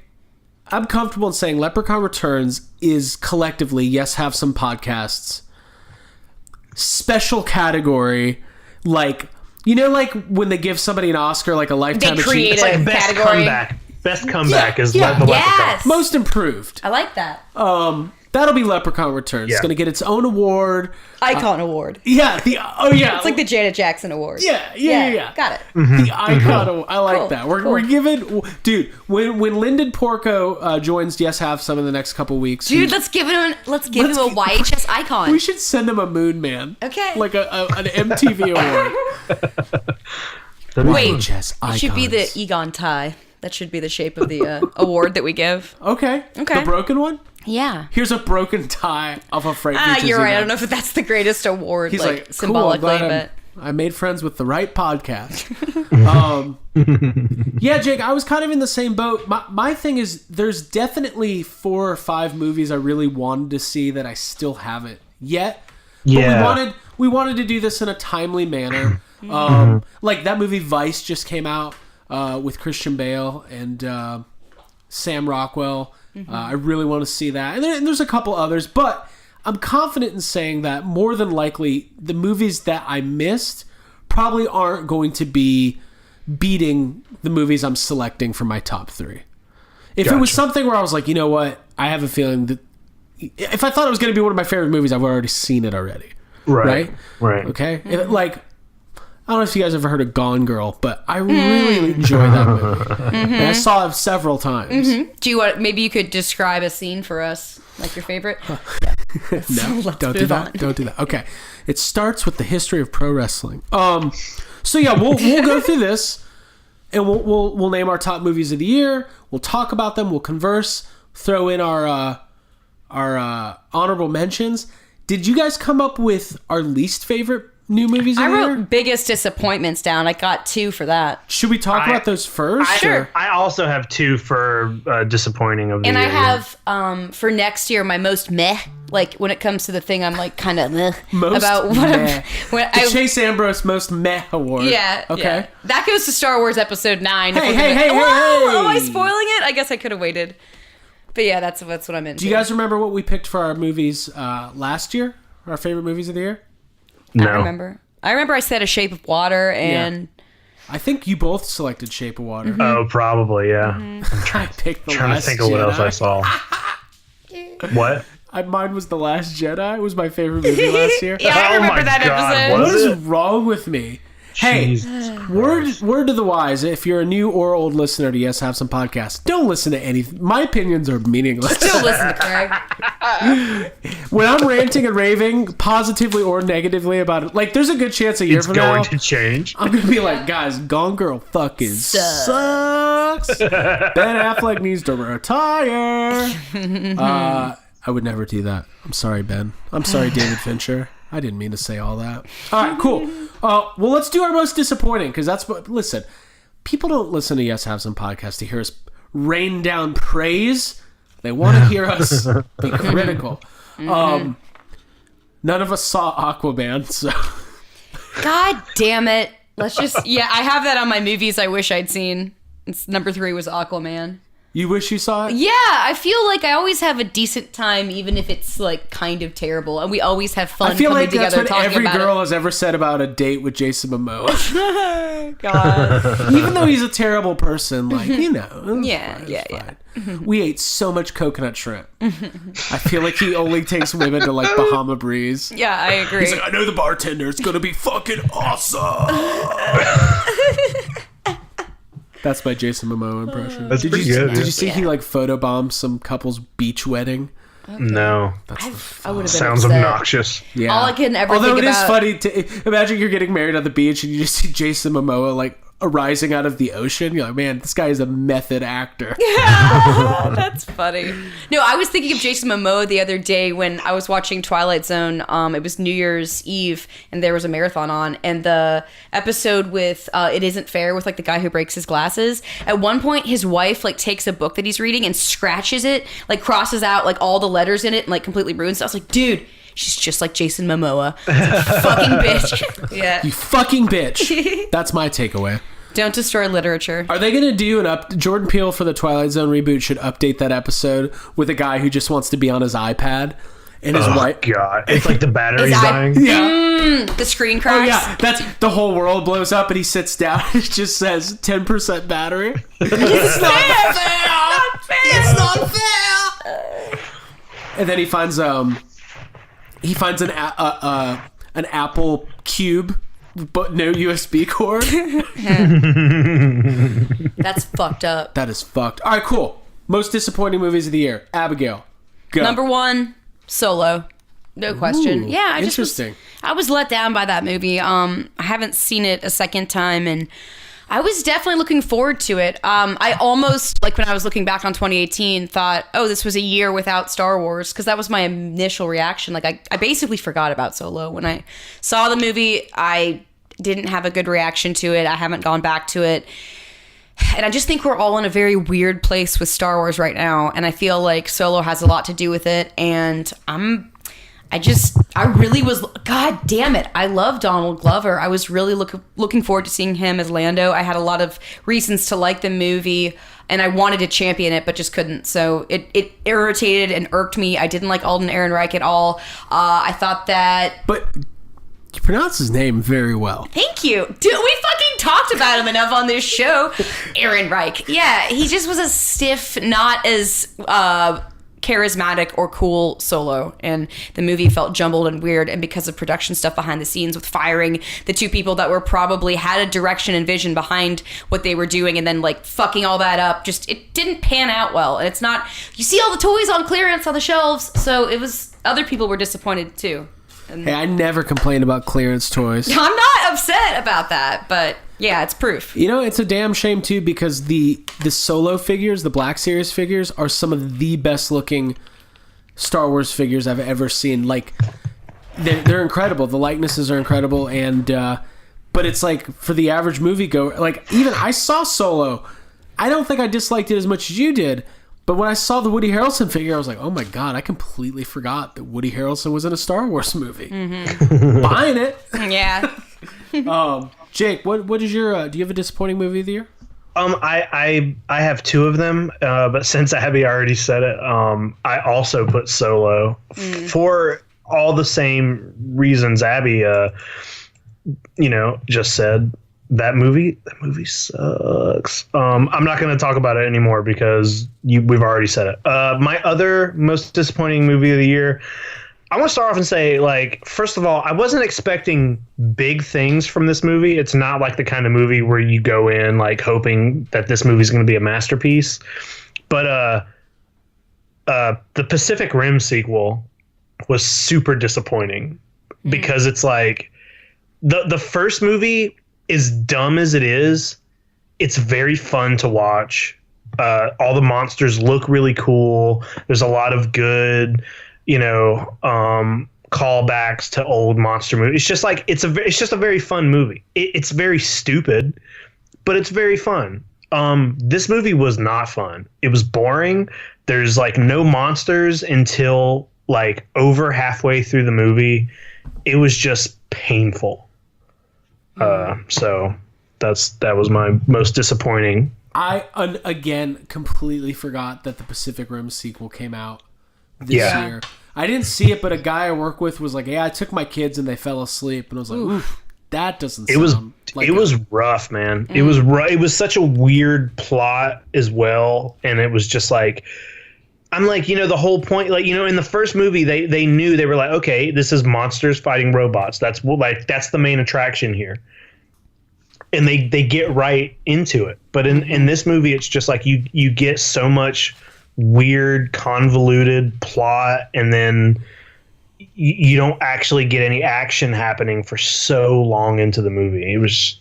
Speaker 1: I'm comfortable in saying Leprechaun Returns is collectively, yes, have some podcasts, special category, like... You know, like when they give somebody an Oscar, like a lifetime achievement.
Speaker 11: It's like best comeback. Best comeback is the Leprechaun.
Speaker 10: Yes.
Speaker 1: Most improved.
Speaker 10: I like that.
Speaker 1: That'll be Leprechaun Returns.
Speaker 11: Yeah.
Speaker 1: It's going to get its own award.
Speaker 10: Icon award.
Speaker 1: Yeah.
Speaker 10: It's like the Janet Jackson Award.
Speaker 1: Yeah.
Speaker 10: Got it.
Speaker 1: The Icon Award. I like
Speaker 10: Cool.
Speaker 1: that. We're giving... Dude, when Lyndon Porco joins Yes Have Some in the next couple weeks...
Speaker 10: Dude, let's give him a YHS icon.
Speaker 1: We should send him a Moon Man.
Speaker 10: Okay.
Speaker 1: Like an MTV award.
Speaker 10: Wait,
Speaker 1: YHS
Speaker 10: it should be the Egon tie. That should be the shape of the award that we give.
Speaker 1: Okay. The broken one?
Speaker 10: Yeah.
Speaker 1: Here's a broken tie of a Frank Beaches
Speaker 10: you're right.
Speaker 1: event.
Speaker 10: I don't know if that's the greatest award,
Speaker 1: He's like cool,
Speaker 10: symbolically, but
Speaker 1: I made friends with the right podcast. Yeah, Jake, I was kind of in the same boat. My thing is, there's definitely 4 or 5 movies I really wanted to see that I still haven't yet.
Speaker 11: Yeah.
Speaker 1: But we wanted to do this in a timely manner. Like that movie Vice just came out with Christian Bale and Sam Rockwell. I really want to see that. And there's a couple others, but I'm confident in saying that more than likely the movies that I missed probably aren't going to be beating the movies I'm selecting for my top 3. If it was something where I was like, you know what, I have a feeling that if I thought it was going to be one of my favorite movies, I've already seen it already. Right. Okay. Like, I don't know if you guys ever heard of Gone Girl, but I really enjoy that movie. And I saw it several times.
Speaker 10: Do you want? Maybe you could describe a scene for us, like your favorite.
Speaker 1: No, don't do that. Don't do that. Okay, it starts with the history of pro wrestling. So yeah, we'll go through this, and we'll name our top movies of the year. We'll talk about them. We'll converse. Throw in our honorable mentions. Did you guys come up with our least favorite new movies of the year?
Speaker 10: I wrote biggest disappointments down. I got 2 for that.
Speaker 1: Should we talk about those first?
Speaker 10: Sure.
Speaker 11: I also have 2 for disappointing of the year.
Speaker 10: And I have for next year my most meh. Like when it comes to the thing, I'm like kind of meh about what
Speaker 1: meh. The Chase Ambrose most meh award.
Speaker 10: Yeah.
Speaker 1: Okay.
Speaker 10: Yeah. That goes to Star Wars Episode 9.
Speaker 1: Hey.
Speaker 10: Oh, am I spoiling it? I guess I could have waited. But yeah, that's what I'm into.
Speaker 1: Do you guys remember what we picked for our movies last year? Our favorite movies of the year?
Speaker 11: No.
Speaker 10: I remember I said A Shape of Water and...
Speaker 1: I think you both selected Shape of Water.
Speaker 11: Oh, probably, yeah.
Speaker 1: I'm trying to pick the
Speaker 11: trying
Speaker 1: Last
Speaker 11: to think of what else I saw. What?
Speaker 1: Mine was The Last Jedi. It was my favorite movie last year.
Speaker 10: Yeah, I remember that episode.
Speaker 1: What is wrong with me? Hey, word to the wise, if you're a new or old listener to Yes Have Some Podcasts, don't listen to anything. My opinions are meaningless.
Speaker 10: Still listen to Craig.
Speaker 1: When I'm ranting and raving, positively or negatively about it, like there's a good chance a year from now,
Speaker 11: it's going to change.
Speaker 1: I'm going to be like, guys, Gone Girl fucking sucks. Ben Affleck needs to retire. I would never do that. I'm sorry, Ben. I'm sorry, David Fincher. I didn't mean to say all that. All right, cool. Well, let's do our most disappointing, because that's what... Listen, people don't listen to Yes Have Some podcast to hear us rain down praise. They want to hear us be critical. None of us saw Aquaman, so...
Speaker 10: God damn it. Let's just... Yeah, I have that on my movies I wish I'd seen. It's number 3 was Aquaman.
Speaker 1: You wish you saw it?
Speaker 10: Yeah, I feel like I always have a decent time, even if it's like kind of terrible, and we always have fun.
Speaker 1: I feel
Speaker 10: coming
Speaker 1: like that's
Speaker 10: together
Speaker 1: what every girl
Speaker 10: it.
Speaker 1: has ever said about a date with Jason Momoa.
Speaker 10: God,
Speaker 1: even though he's a terrible person, like
Speaker 10: yeah.
Speaker 1: We ate so much coconut shrimp. I feel like he only takes women to like Bahama Breeze.
Speaker 10: Yeah, I agree.
Speaker 1: He's like, I know the bartender. It's gonna be fucking awesome. That's my Jason Momoa impression.
Speaker 11: That's pretty good.
Speaker 1: Did you see he like photobombed some couple's beach wedding?
Speaker 10: Okay.
Speaker 11: No.
Speaker 10: I would have been
Speaker 11: Sounds
Speaker 10: upset.
Speaker 11: obnoxious.
Speaker 1: Yeah.
Speaker 10: All I can ever
Speaker 1: Although
Speaker 10: think
Speaker 1: it is
Speaker 10: about...
Speaker 1: funny to imagine you're getting married on the beach and you just see Jason Momoa like arising out of the ocean. You're like, man, this guy is a method actor.
Speaker 10: Yeah, that's funny. No, I was thinking of Jason Momoa the other day when I was watching Twilight Zone. It was New Year's Eve and there was a marathon on, and the episode with It Isn't Fair with like the guy who breaks his glasses. At one point his wife like takes a book that he's reading and scratches it, like crosses out like all the letters in it and like completely ruins it. I was like, dude, she's just like Jason Momoa. Fucking bitch. Yeah.
Speaker 1: You fucking bitch. That's my takeaway.
Speaker 10: Don't destroy literature.
Speaker 1: Are they going to do Jordan Peele for the Twilight Zone reboot should update that episode with a guy who just wants to be on his iPad and his wife.
Speaker 11: God. It's like the battery's dying.
Speaker 1: Yeah.
Speaker 10: The screen cracks.
Speaker 1: Oh, yeah. That's the whole world blows up and he sits down and it just says 10% battery. It's not fair. It's not fair. And then he finds an Apple Cube, but no USB cord.
Speaker 10: That's fucked up.
Speaker 1: That is fucked. All right, cool. Most disappointing movies of the year. Abigail, go.
Speaker 10: Number 1, Solo. No question.
Speaker 1: Ooh,
Speaker 10: Yeah,
Speaker 1: interesting.
Speaker 10: I was let down by that movie. I haven't seen it a second time, and I was definitely looking forward to it. I almost, like when I was looking back on 2018, thought, oh, this was a year without Star Wars, because that was my initial reaction. Like, I basically forgot about Solo. When I saw the movie, I didn't have a good reaction to it. I haven't gone back to it. And I just think we're all in a very weird place with Star Wars right now, and I feel like Solo has a lot to do with it, and I really was, God damn it, I love Donald Glover. I was really looking forward to seeing him as Lando. I had a lot of reasons to like the movie, and I wanted to champion it, but just couldn't. So it irritated and irked me. I didn't like Alden Ehrenreich at all. I thought that...
Speaker 1: But you pronounce his name very well.
Speaker 10: Thank you. Dude, we fucking talked about him enough on this show. Ehrenreich. Yeah, he just was a stiff, not as... charismatic or cool Solo, and the movie felt jumbled and weird, and because of production stuff behind the scenes with firing the two people that were probably had a direction and vision behind what they were doing and then like fucking all that up, just it didn't pan out well. And it's not, you see all the toys on clearance on the shelves, so it was, other people were disappointed too. And
Speaker 1: hey, I never complain about clearance toys.
Speaker 10: I'm not upset about that, but yeah, it's proof.
Speaker 1: You know, it's a damn shame too, because the Solo figures, the Black Series figures, are some of the best looking Star Wars figures I've ever seen. Like, they're incredible. The likenesses are incredible, and but it's like for the average moviegoer, like even I saw Solo, I don't think I disliked it as much as you did. But when I saw the Woody Harrelson figure, I was like, oh my God, I completely forgot that Woody Harrelson was in a Star Wars movie. Mm-hmm. Buying it.
Speaker 10: Yeah.
Speaker 1: Jake, what is your, do you have a disappointing movie of the year?
Speaker 11: I have 2 of them, but since Abby already said it, I also put Solo for all the same reasons Abby, just said. That movie sucks. I'm not going to talk about it anymore because we've already said it. My other most disappointing movie of the year, I want to start off and say, like, first of all, I wasn't expecting big things from this movie. It's not like the kind of movie where you go in like hoping that this movie is going to be a masterpiece. But the Pacific Rim sequel was super disappointing because it's like the first movie, as dumb as it is, it's very fun to watch. All the monsters look really cool. There's a lot of good, callbacks to old monster movies. It's just like it's just a very fun movie. It's very stupid, but it's very fun. This movie was not fun. It was boring. There's like no monsters until like over halfway through the movie. It was just painful. So that was my most disappointing.
Speaker 1: I again completely forgot that the Pacific Rim sequel came out this year. I didn't see it, but a guy I work with was like, "Yeah, I took my kids and they fell asleep," and I was like, "Oof, that doesn't." It was
Speaker 11: rough, man. It was it was such a weird plot as well, and it was just like, I'm like, the whole point, like, in the first movie, they knew, they were like, okay, this is monsters fighting robots. That's the main attraction here. And they get right into it. But in this movie, it's just like you get so much weird, convoluted plot, and then you don't actually get any action happening for so long into the movie. It was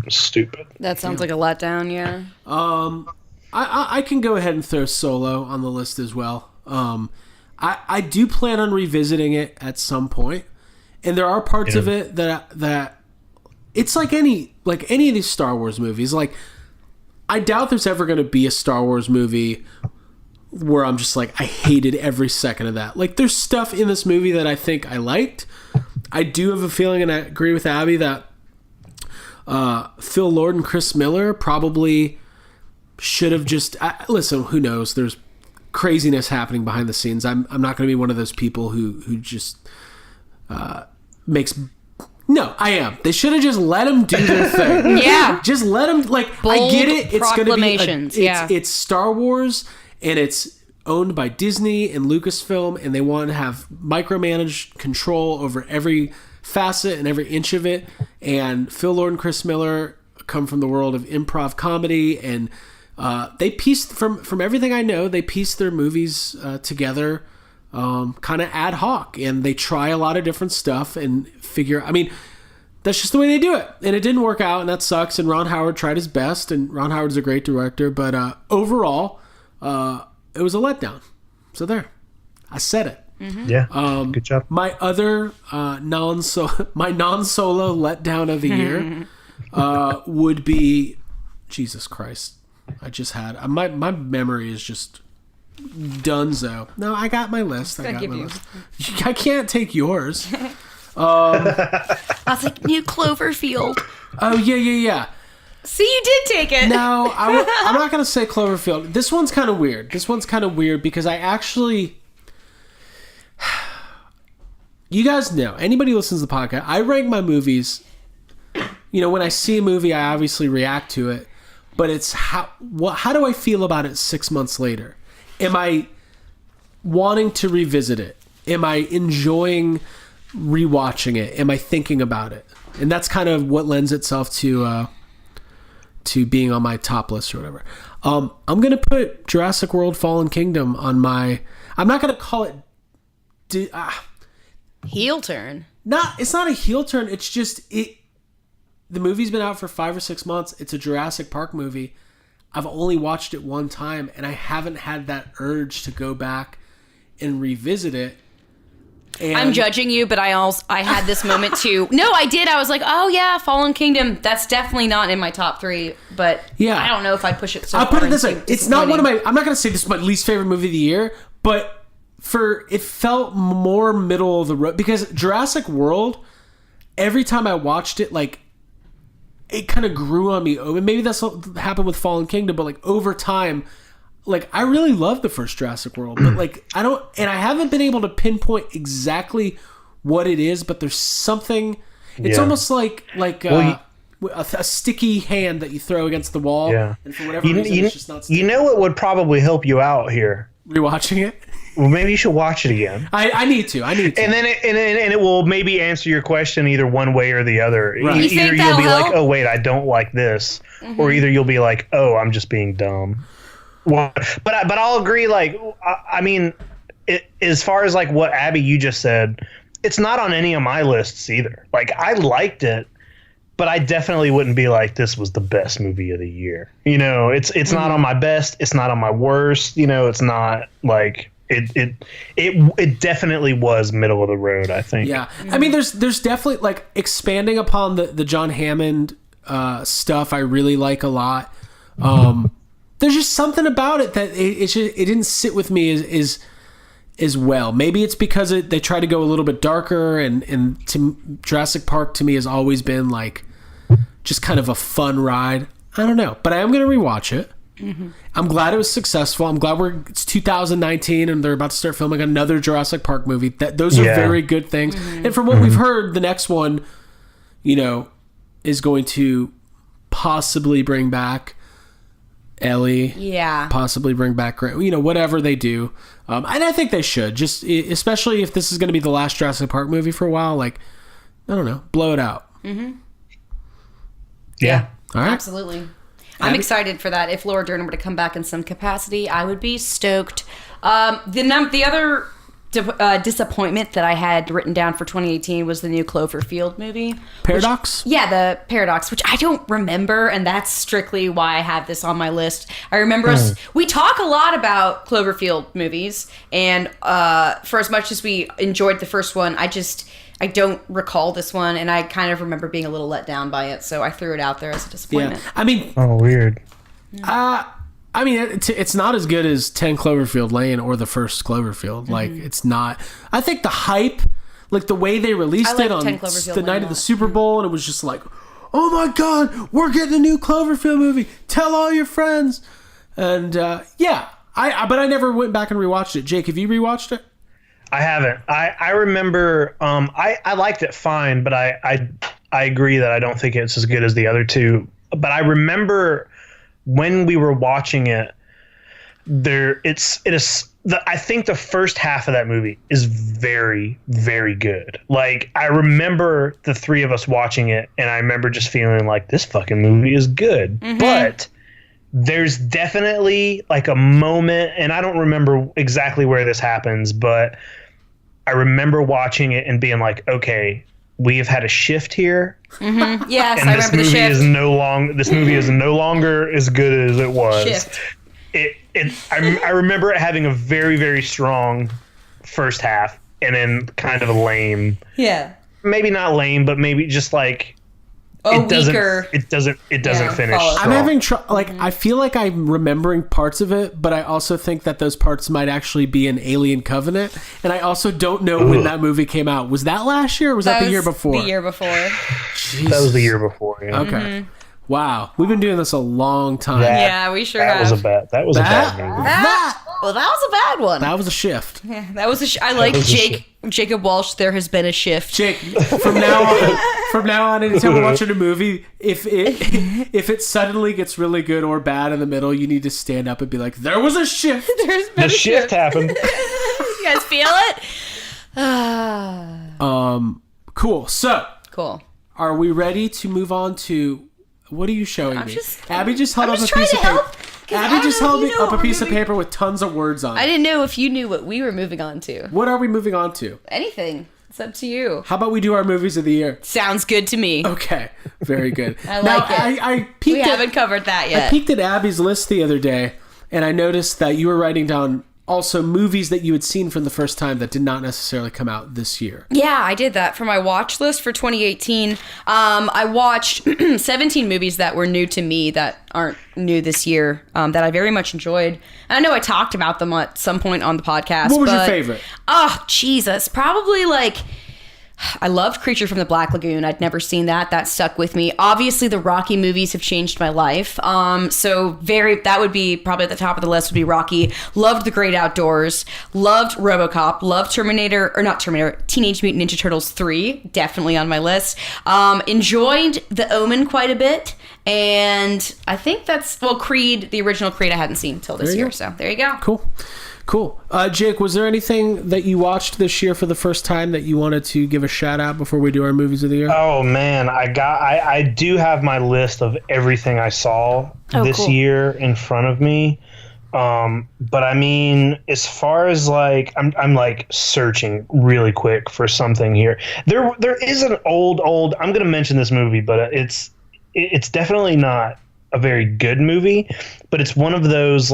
Speaker 11: stupid.
Speaker 10: That sounds like a letdown, yeah.
Speaker 1: I can go ahead and throw Solo on the list as well. I do plan on revisiting it at some point, and there are parts of it that it's like any of these Star Wars movies. Like, I doubt there's ever going to be a Star Wars movie where I'm just like, I hated every second of that. Like, there's stuff in this movie that I think I liked. I do have a feeling, and I agree with Abby, that Phil Lord and Chris Miller probably should have just listen. Who knows? There's craziness happening behind the scenes. I'm not going to be one of those people who just makes. No, I am. They should have just let them do their thing.
Speaker 10: Yeah,
Speaker 1: just let them. Like,
Speaker 10: bold
Speaker 1: I get it. It's going to be
Speaker 10: it's
Speaker 1: Star Wars, and it's owned by Disney and Lucasfilm, and they want to have micromanaged control over every facet and every inch of it. And Phil Lord and Chris Miller come from the world of improv comedy, and they pieced from everything I know, they piece their movies together kind of ad hoc, and they try a lot of different stuff and figure. I mean, that's just the way they do it, and it didn't work out, and that sucks. And Ron Howard tried his best, and Ron Howard's a great director, but overall, it was a letdown. So there, I said it.
Speaker 10: Mm-hmm.
Speaker 11: Yeah, good job.
Speaker 1: My other non-solo letdown of the year would be Jesus Christ. I just had my memory is just donezo. No, I got my list. I can't take yours.
Speaker 10: I was like, New Cloverfield.
Speaker 1: Oh yeah.
Speaker 10: See, you did take it.
Speaker 1: No, I'm not gonna say Cloverfield. This one's kind of weird because I actually. You guys know, anybody who listens to the podcast, I rank my movies. When I see a movie, I obviously react to it, but it's how do I feel about it 6 months later? Am I wanting to revisit it? Am I enjoying rewatching it? Am I thinking about it? And that's kind of what lends itself to being on my top list or whatever. I'm going to put Jurassic World Fallen Kingdom on my... I'm not going to call it...
Speaker 10: heel turn.
Speaker 1: It's not a heel turn. It's just... The movie's been out for 5 or 6 months. It's a Jurassic Park movie. I've only watched it one time, and I haven't had that urge to go back and revisit it. And
Speaker 10: I'm judging you, but I had this moment too. No, I did. I was like, oh yeah, Fallen Kingdom. That's definitely not in my top 3, but yeah, I don't know if I'd push it so
Speaker 1: I'll
Speaker 10: far.
Speaker 1: put it this way. It's not one of my... I'm not going to say this is my least favorite movie of the year, but it felt more middle of the road, because Jurassic World, every time I watched it, like, it kind of grew on me. And maybe that's what happened with Fallen Kingdom, but like over time, like, I really love the first Jurassic World, but like, I haven't been able to pinpoint exactly what it is, but there's something, it's almost like a sticky hand that you throw against the wall. Yeah. And for whatever reason, it's just not sticky.
Speaker 11: You know what would probably help you out here?
Speaker 1: Rewatching it?
Speaker 11: Well, maybe you should watch it again.
Speaker 1: I need to. And
Speaker 11: then it will maybe answer your question either one way or the other.
Speaker 1: Right.
Speaker 11: Either you'll be like, oh wait, I don't like this, or either you'll be like, oh, I'm just being dumb. Well, but I'll agree. Like, I mean, as far as like what Abby you just said, it's not on any of my lists either. Like, I liked it, but I definitely wouldn't be like, this was the best movie of the year. It's not on my best. It's not on my worst. It's not like, it definitely was middle of the road, I think.
Speaker 1: Yeah. I mean, there's definitely, like, expanding upon the John Hammond stuff I really like a lot. There's just something about it that it didn't sit with me as well. Maybe it's because they try to go a little bit darker, and Jurassic Park to me has always been like just kind of a fun ride. I don't know, but I am going to rewatch it. Mm-hmm. I'm glad it was successful. I'm glad it's 2019 and they're about to start filming another Jurassic Park movie. Those are very good things. Mm-hmm. And from what we've heard, the next one, is going to possibly bring back Ellie. Yeah. Possibly bring back, whatever they do. And I think they should, just especially if this is going to be the last Jurassic Park movie for a while. Like, I don't know, blow it out.
Speaker 10: Mm-hmm.
Speaker 11: Yeah.
Speaker 1: All right.
Speaker 10: Absolutely. I'm excited for that. If Laura Dern were to come back in some capacity, I would be stoked. The other disappointment that I had written down for 2018 was the new Cloverfield movie.
Speaker 1: Paradox?
Speaker 10: The Paradox, which I don't remember, and that's strictly why I have this on my list. I remember we talk a lot about Cloverfield movies, and for as much as we enjoyed the first one, I don't recall this one, and I kind of remember being a little let down by it, so I threw it out there as a disappointment.
Speaker 1: Yeah. I mean...
Speaker 11: Oh, weird.
Speaker 1: I mean, it's not as good as 10 Cloverfield Lane or the first Cloverfield. Mm-hmm. Like, it's not... I think the hype, like the way they released it on the night of the Super Bowl, and it was just like, oh my God, we're getting a new Cloverfield movie. Tell all your friends. And, but I never went back and rewatched it. Jake, have you rewatched it?
Speaker 11: I haven't. I remember I liked it fine, but I agree that I don't think it's as good as the other two. But I remember when we were watching it, I think the first half of that movie is very, very good. Like, I remember the three of us watching it, and I remember just feeling like this fucking movie is good. Mm-hmm. But there's definitely like a moment, and I don't remember exactly where this happens, but I remember watching it and being like, okay, we have had a shift here.
Speaker 10: Mm-hmm. Yes,
Speaker 11: and
Speaker 10: I remember the shift.
Speaker 11: This movie is no longer as good as it was.
Speaker 10: Shift.
Speaker 11: I remember it having a very, very strong first half, and then kind of a lame.
Speaker 10: Yeah.
Speaker 11: Maybe not lame, but maybe just like
Speaker 10: weaker.
Speaker 11: It doesn't finish.
Speaker 1: I'm having I feel like I'm remembering parts of it, but I also think that those parts might actually be in Alien Covenant, and I also don't know when that movie came out. Was that last year or was that the year before?
Speaker 10: The year before.
Speaker 1: Jesus.
Speaker 11: That was the year before, yeah.
Speaker 1: Okay. Mm-hmm. Wow. We've been doing this a long time.
Speaker 10: We sure
Speaker 11: have.
Speaker 10: That
Speaker 11: was a bad movie.
Speaker 10: Well, that was a bad one.
Speaker 1: That was a shift.
Speaker 10: Yeah, that was I like Jacob Walsh. There has been a shift.
Speaker 1: Jake, from now on, anytime we're watching a movie, if it suddenly gets really good or bad in the middle, you need to stand up and be like, "There was a shift.
Speaker 11: The shift happened."
Speaker 10: You guys feel it?
Speaker 1: Cool. So,
Speaker 10: cool.
Speaker 1: Are we ready to move on to? What are you showing me? Abby just held up a piece of paper. Abby just held up a piece of paper with tons of words on it.
Speaker 10: I didn't know if you knew what we were moving on to.
Speaker 1: What are we moving on to?
Speaker 10: Anything. It's up to you.
Speaker 1: How about we do our movies of the year?
Speaker 10: Sounds good to me.
Speaker 1: Okay. Very good.
Speaker 10: I like it. We haven't covered that yet.
Speaker 1: I peeked at Abby's list the other day, and I noticed that you were writing down also movies that you had seen for the first time that did not necessarily come out this year.
Speaker 10: Yeah, I did that for my watch list for 2018. I watched 17 movies that were new to me that aren't new this year, that I very much enjoyed. And I know I talked about them at some point on the podcast.
Speaker 1: What was your favorite?
Speaker 10: Oh, Jesus. Probably I loved Creature from the Black Lagoon. I'd never seen that. That stuck with me. Obviously, the Rocky movies have changed my life. That would be probably at the top of the list would be Rocky. Loved The Great Outdoors. Loved RoboCop. Loved Teenage Mutant Ninja Turtles 3. Definitely on my list. Enjoyed The Omen quite a bit. And I think Creed, the original Creed I hadn't seen until this year. So there you go.
Speaker 1: Cool. Jake, was there anything that you watched this year for the first time that you wanted to give a shout out before we do our movies of the year?
Speaker 11: Oh man, I do have my list of everything I saw this year in front of me. But I mean, as far as I'm searching really quick for something here. There is an old. I'm gonna mention this movie, but it's definitely not a very good movie. But it's one of those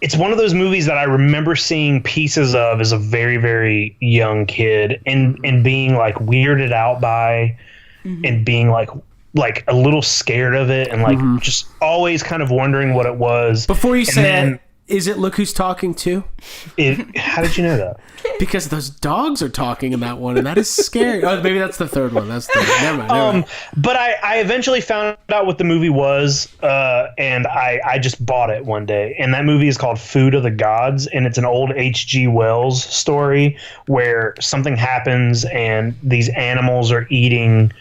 Speaker 11: it's one of those movies that I remember seeing pieces of as a very, very young kid and being like weirded out by and being like a little scared of it and like just always kind of wondering what it was.
Speaker 1: Before you say it, is it Look Who's Talking Too?
Speaker 11: How did you know that?
Speaker 1: Because those dogs are talking in that one, and that is scary. Oh, maybe that's the third one. That's the never mind.
Speaker 11: But I eventually found out what the movie was, and I just bought it one day. And that movie is called Food of the Gods, and it's an old H.G. Wells story where something happens and these animals are eating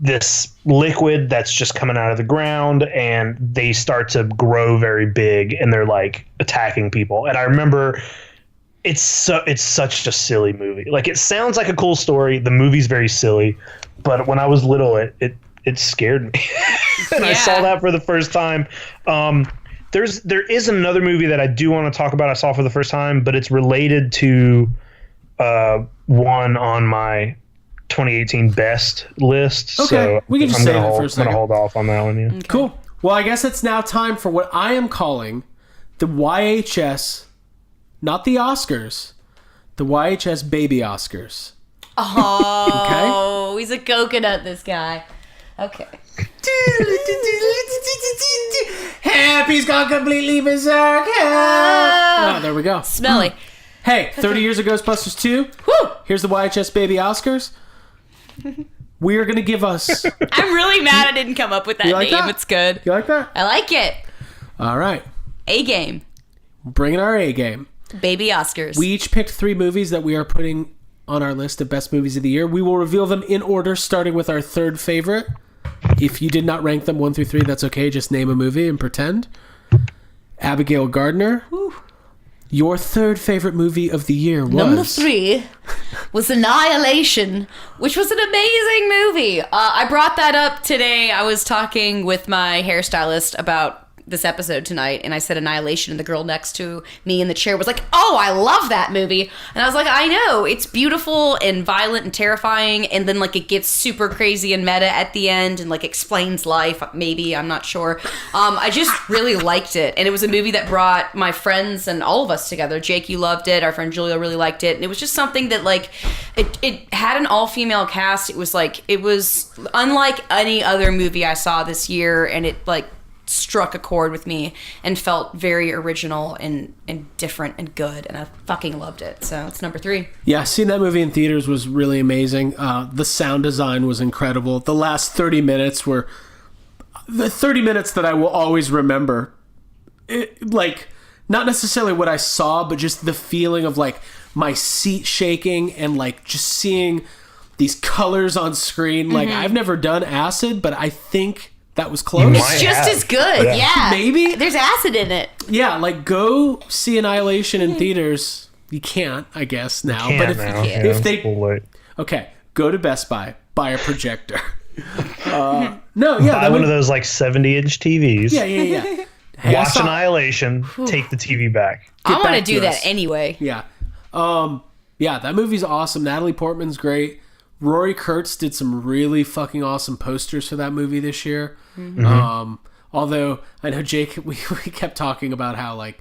Speaker 11: this liquid that's just coming out of the ground, and they start to grow very big, and they're like attacking people. And I remember it's such a silly movie. Like, it sounds like a cool story. The movie's very silly, but when I was little, it scared me. And I saw that for the first time. There is another movie that I do want to talk about. I saw for the first time, but it's related to one on my 2018 best list.
Speaker 1: Okay,
Speaker 11: so
Speaker 1: we can just save it for a
Speaker 11: second. I'm gonna hold off on that one. Yeah.
Speaker 10: Okay.
Speaker 1: Cool. Well, I guess it's now time for what I am calling the YHS, not the Oscars, the YHS Baby Oscars.
Speaker 10: Oh, he's a coconut, this guy. Okay.
Speaker 1: Happy's gone completely berserk. Oh, there we go.
Speaker 10: Smelly.
Speaker 1: Hey, 30 years of Ghostbusters 2.
Speaker 10: Woo!
Speaker 1: Here's the YHS Baby Oscars. We are going to give us...
Speaker 10: I'm really mad I didn't come up with that name.
Speaker 1: That?
Speaker 10: It's good.
Speaker 1: You like that?
Speaker 10: I like it.
Speaker 1: All right.
Speaker 10: A-game.
Speaker 1: Bringing our A-game.
Speaker 10: Baby Oscars.
Speaker 1: We each picked 3 movies that we are putting on our list of best movies of the year. We will reveal them in order, starting with our third favorite. If you did not rank them 1 through 3, that's okay. Just name a movie and pretend. Abigail Gardner. Whew. Your third favorite movie of the year was...
Speaker 10: Number 3 was Annihilation, which was an amazing movie. I brought that up today. I was talking with my hairstylist about this episode tonight, and I said Annihilation, and the girl next to me in the chair was like, oh, I love that movie. And I was like, I know, it's beautiful and violent and terrifying, and then like it gets super crazy and meta at the end and like explains life, maybe, I'm not sure. I just really liked it, and it was a movie that brought my friends and all of us together. Jake, you loved it, our friend Julia really liked it, and it was just something that like it had an all-female cast. It was unlike any other movie I saw this year, and it like struck a chord with me and felt very original and different and good, and I fucking loved it. So it's number 3.
Speaker 1: Yeah, seeing that movie in theaters was really amazing. The sound design was incredible. The last 30 minutes were the 30 minutes that I will always remember. Like, not necessarily what I saw, but just the feeling of like my seat shaking and like just seeing these colors on screen. Like, I've never done acid, but I think that was close.
Speaker 10: It's just as good. Yeah.
Speaker 1: Maybe.
Speaker 10: There's acid in it.
Speaker 1: Yeah, like go see Annihilation in theaters. You can't, I guess, now. But if they... Okay, go to Best Buy, buy a projector. Buy
Speaker 11: one of those like 70-inch TVs.
Speaker 1: Yeah. Hey,
Speaker 11: watch Annihilation, take the TV back.
Speaker 10: I want to do that anyway.
Speaker 1: Yeah. That movie's awesome. Natalie Portman's great. Rory Kurtz did some really fucking awesome posters for that movie this year. Although I know Jake, we kept talking about how like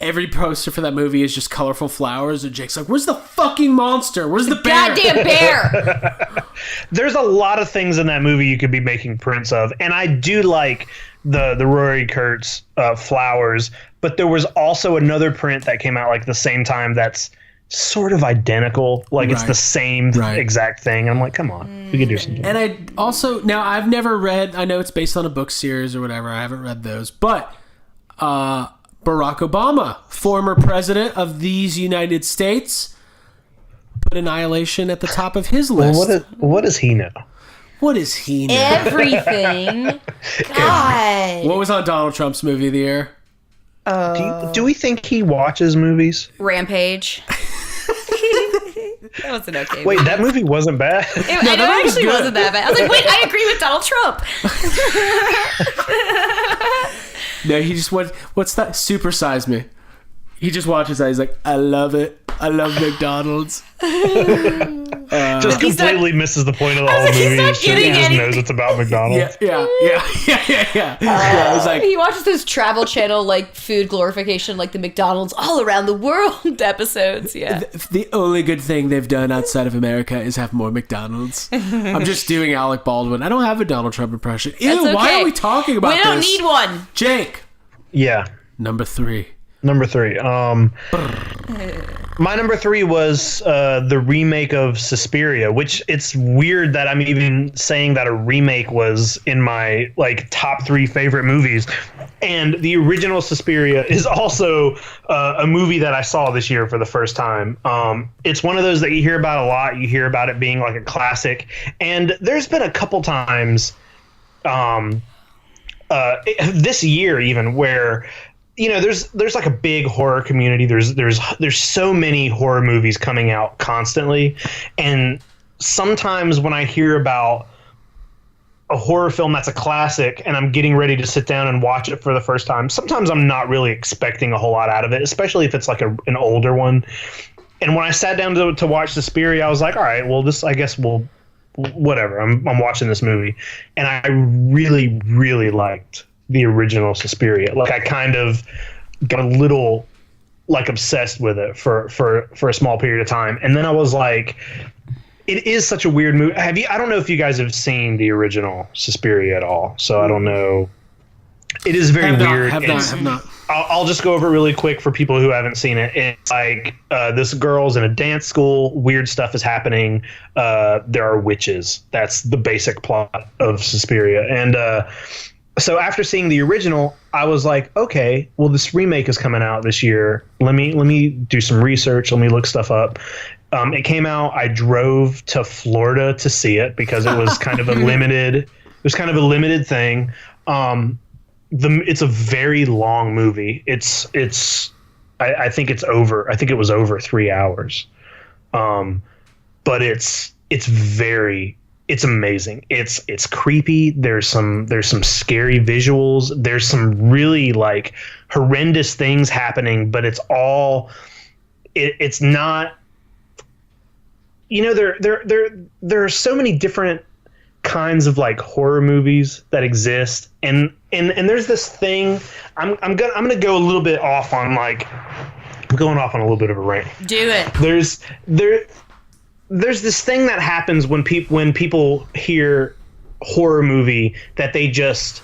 Speaker 1: every poster for that movie is just colorful flowers, and Jake's like, "Where's the fucking monster? Where's the bear?
Speaker 10: Goddamn bear!"
Speaker 11: There's a lot of things in that movie you could be making prints of, and I do like the Rory Kurtz flowers. But there was also another print that came out like the same time that's sort of identical, like it's the same exact thing. I'm like, come on, we could do something.
Speaker 1: And I also, now I've never read, I know it's based on a book series or whatever, I haven't read those, but Barack Obama, former president of these United States, put Annihilation at the top of his list.
Speaker 11: Well, what does he know?
Speaker 1: What does he know?
Speaker 10: Everything. God.
Speaker 1: What was on Donald Trump's movie of the year?
Speaker 11: Do we think he watches movies?
Speaker 10: Rampage. That was an okay
Speaker 11: Wait, that movie wasn't bad.
Speaker 10: It actually wasn't that bad. I was like, wait, I agree with Donald Trump.
Speaker 1: No, he just went, what's that? Super Size Me. He just watches that. He's like, I love it. I love McDonald's.
Speaker 11: Just completely misses the point of the whole movie. He just knows it's about McDonald's.
Speaker 1: Yeah. It's like,
Speaker 10: he watches those Travel Channel like food glorification, like the McDonald's all around the world episodes. Yeah.
Speaker 1: The only good thing they've done outside of America is have more McDonald's. I'm just doing Alec Baldwin. I don't have a Donald Trump impression. Ew,
Speaker 10: okay.
Speaker 1: Why are we talking about this?
Speaker 10: We don't need one.
Speaker 1: Jake.
Speaker 11: Yeah.
Speaker 1: Number three.
Speaker 11: My number 3 was the remake of Suspiria, which it's weird that I'm even saying that a remake was in my like top 3 favorite movies. And the original Suspiria is also a movie that I saw this year for the first time. It's one of those that you hear about a lot. You hear about it being like a classic. And there's been a couple times this year even where, you know, there's like a big horror community. There's so many horror movies coming out constantly, and sometimes when I hear about a horror film that's a classic and I'm getting ready to sit down and watch it for the first time, sometimes I'm not really expecting a whole lot out of it, especially if it's like an older one. And when I sat down to watch Suspiria, I was like, all right, well, I guess whatever. I'm watching this movie, and I really, really liked the original Suspiria. Like, I kind of got a little like obsessed with it for a small period of time. And then I was like, it is such a weird movie. I don't know if you guys have seen the original Suspiria at all. So I don't know. It is very weird.
Speaker 1: Have not.
Speaker 11: I'll just go over it really quick for people who haven't seen it. It's like this girl's in a dance school. Weird stuff is happening. There are witches. That's the basic plot of Suspiria. And so after seeing the original, I was like, okay, well, this remake is coming out this year. Let me do some research. Let me look stuff up. It came out. I drove to Florida to see it because it was kind of a limited. It was kind of a limited thing. It's a very long movie. I think it's over. I think it was over 3 hours. But it's amazing. It's creepy. There's some scary visuals. There's some really like horrendous things happening, but it's not, you know, there are so many different kinds of like horror movies that exist, and there's this thing. I'm gonna go a little bit off on like, I'm going off on a little bit of a rant.
Speaker 10: Do it.
Speaker 11: There's this thing that happens when people hear horror movie that they just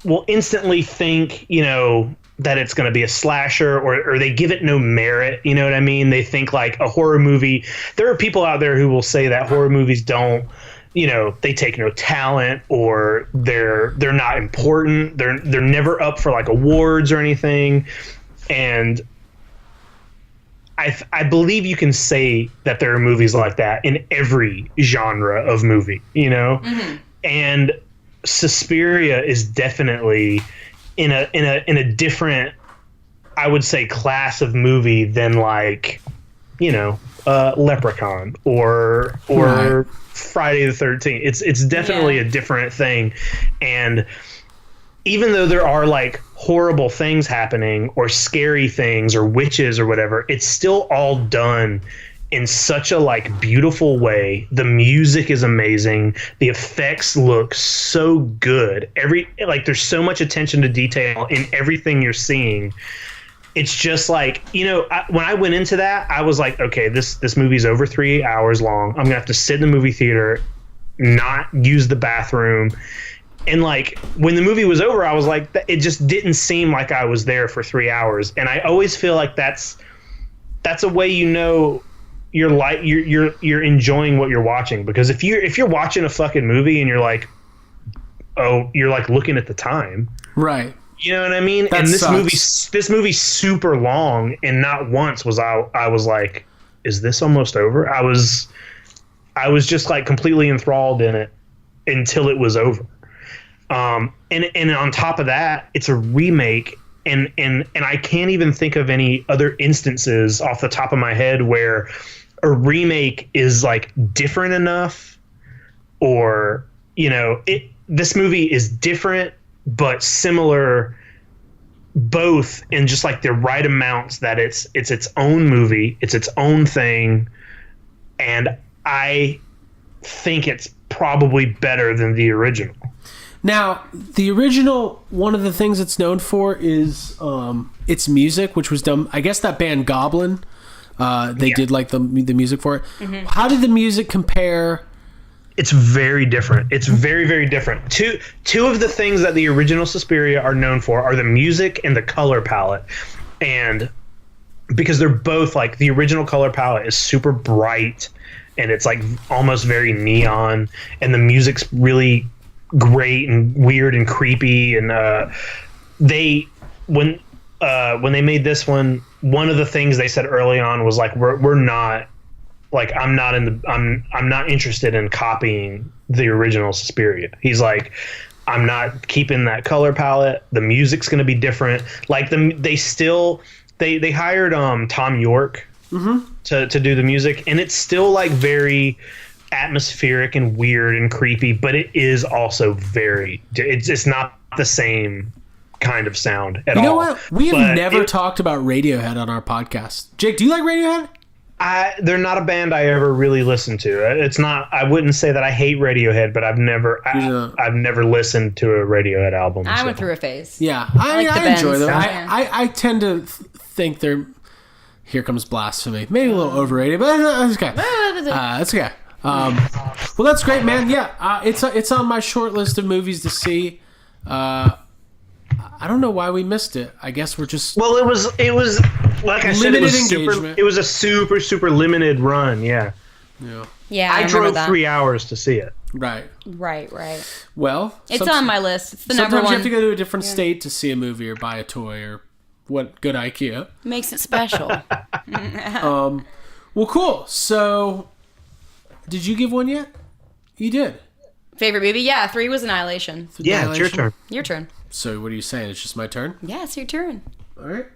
Speaker 11: will instantly think, you know, that it's going to be a slasher, or they give it no merit. You know what I mean? They think like a horror movie. There are people out there who will say that horror movies don't, you know, they take no talent, or they're not important. They're never up for like awards or anything. And I believe you can say that there are movies like that in every genre of movie, you know? Mm-hmm. And Suspiria is definitely in a different, I would say, class of movie than like, you know, Leprechaun or right. Friday the 13th. It's definitely a different thing. And even though there are like horrible things happening or scary things or witches or whatever, it's still all done in such a like beautiful way. The music is amazing. The effects look so good. There's so much attention to detail in everything you're seeing. It's just like, you know, when I went into that, I was like, okay, this movie's over 3 hours long. I'm gonna have to sit in the movie theater, not use the bathroom. And like when the movie was over, I was like, it just didn't seem like I was there for 3 hours. And I always feel like that's a way, you know, you're enjoying what you're watching. Because if you're watching a fucking movie and you're like, oh, you're like looking at the time,
Speaker 1: right? You
Speaker 11: know what I mean?
Speaker 1: That
Speaker 11: and
Speaker 1: sucks.
Speaker 11: this movie's super long, and not once was I was like, is this almost over? I was just like completely enthralled in it until it was over. And on top of that, it's a remake, and I can't even think of any other instances off the top of my head where a remake is like different enough, or, you know, this movie is different but similar both in just like the right amounts that it's its own movie, it's its own thing, and I think it's probably better than the original.
Speaker 1: Now, the original, one of the things it's known for is its music, which was done. I guess that band Goblin, they did like the music for it. Mm-hmm. How did the music compare?
Speaker 11: It's very different. It's very, very different. Two of the things that the original Suspiria are known for are the music and the color palette. And because they're both like, the original color palette is super bright and it's like almost very neon, and the music's really great and weird and creepy. And when they made this one of the things they said early on was like, we're not, like, I'm not interested in copying the original Suspiria. He's like, I'm not keeping that color palette. The music's going to be different. Like they hired Tom York to do the music, and it's still like very atmospheric and weird and creepy, but it is also very, it's not the same kind of sound at all.
Speaker 1: You know what? We have never talked about Radiohead on our podcast. Jake, do you like Radiohead?
Speaker 11: They're not a band I ever really listened to. It's not. I wouldn't say that I hate Radiohead, but I've never listened to a Radiohead album.
Speaker 10: I went through a phase.
Speaker 1: Yeah, I enjoy them. I tend to think they're. Here comes blasphemy. Maybe a little overrated, but that's okay. That's okay. Well, that's great, man. Yeah, it's on my short list of movies to see. I don't know why we missed it. I guess we're just...
Speaker 11: Well, it was like I said, it was a super limited run, yeah.
Speaker 10: Yeah,
Speaker 11: I drove 3 hours to see it.
Speaker 1: Right. Well...
Speaker 10: It's on my list. It's the number one.
Speaker 1: Sometimes you have to go to a different state to see a movie or buy a toy or what good IKEA.
Speaker 10: Makes it special.
Speaker 1: Well, cool. So, did you give one yet? You did.
Speaker 10: Favorite movie? Yeah, 3 was Annihilation.
Speaker 11: Yeah, it's your turn.
Speaker 10: Your turn.
Speaker 1: So what are you saying? It's just my turn?
Speaker 10: Yeah, it's your turn.
Speaker 1: All right.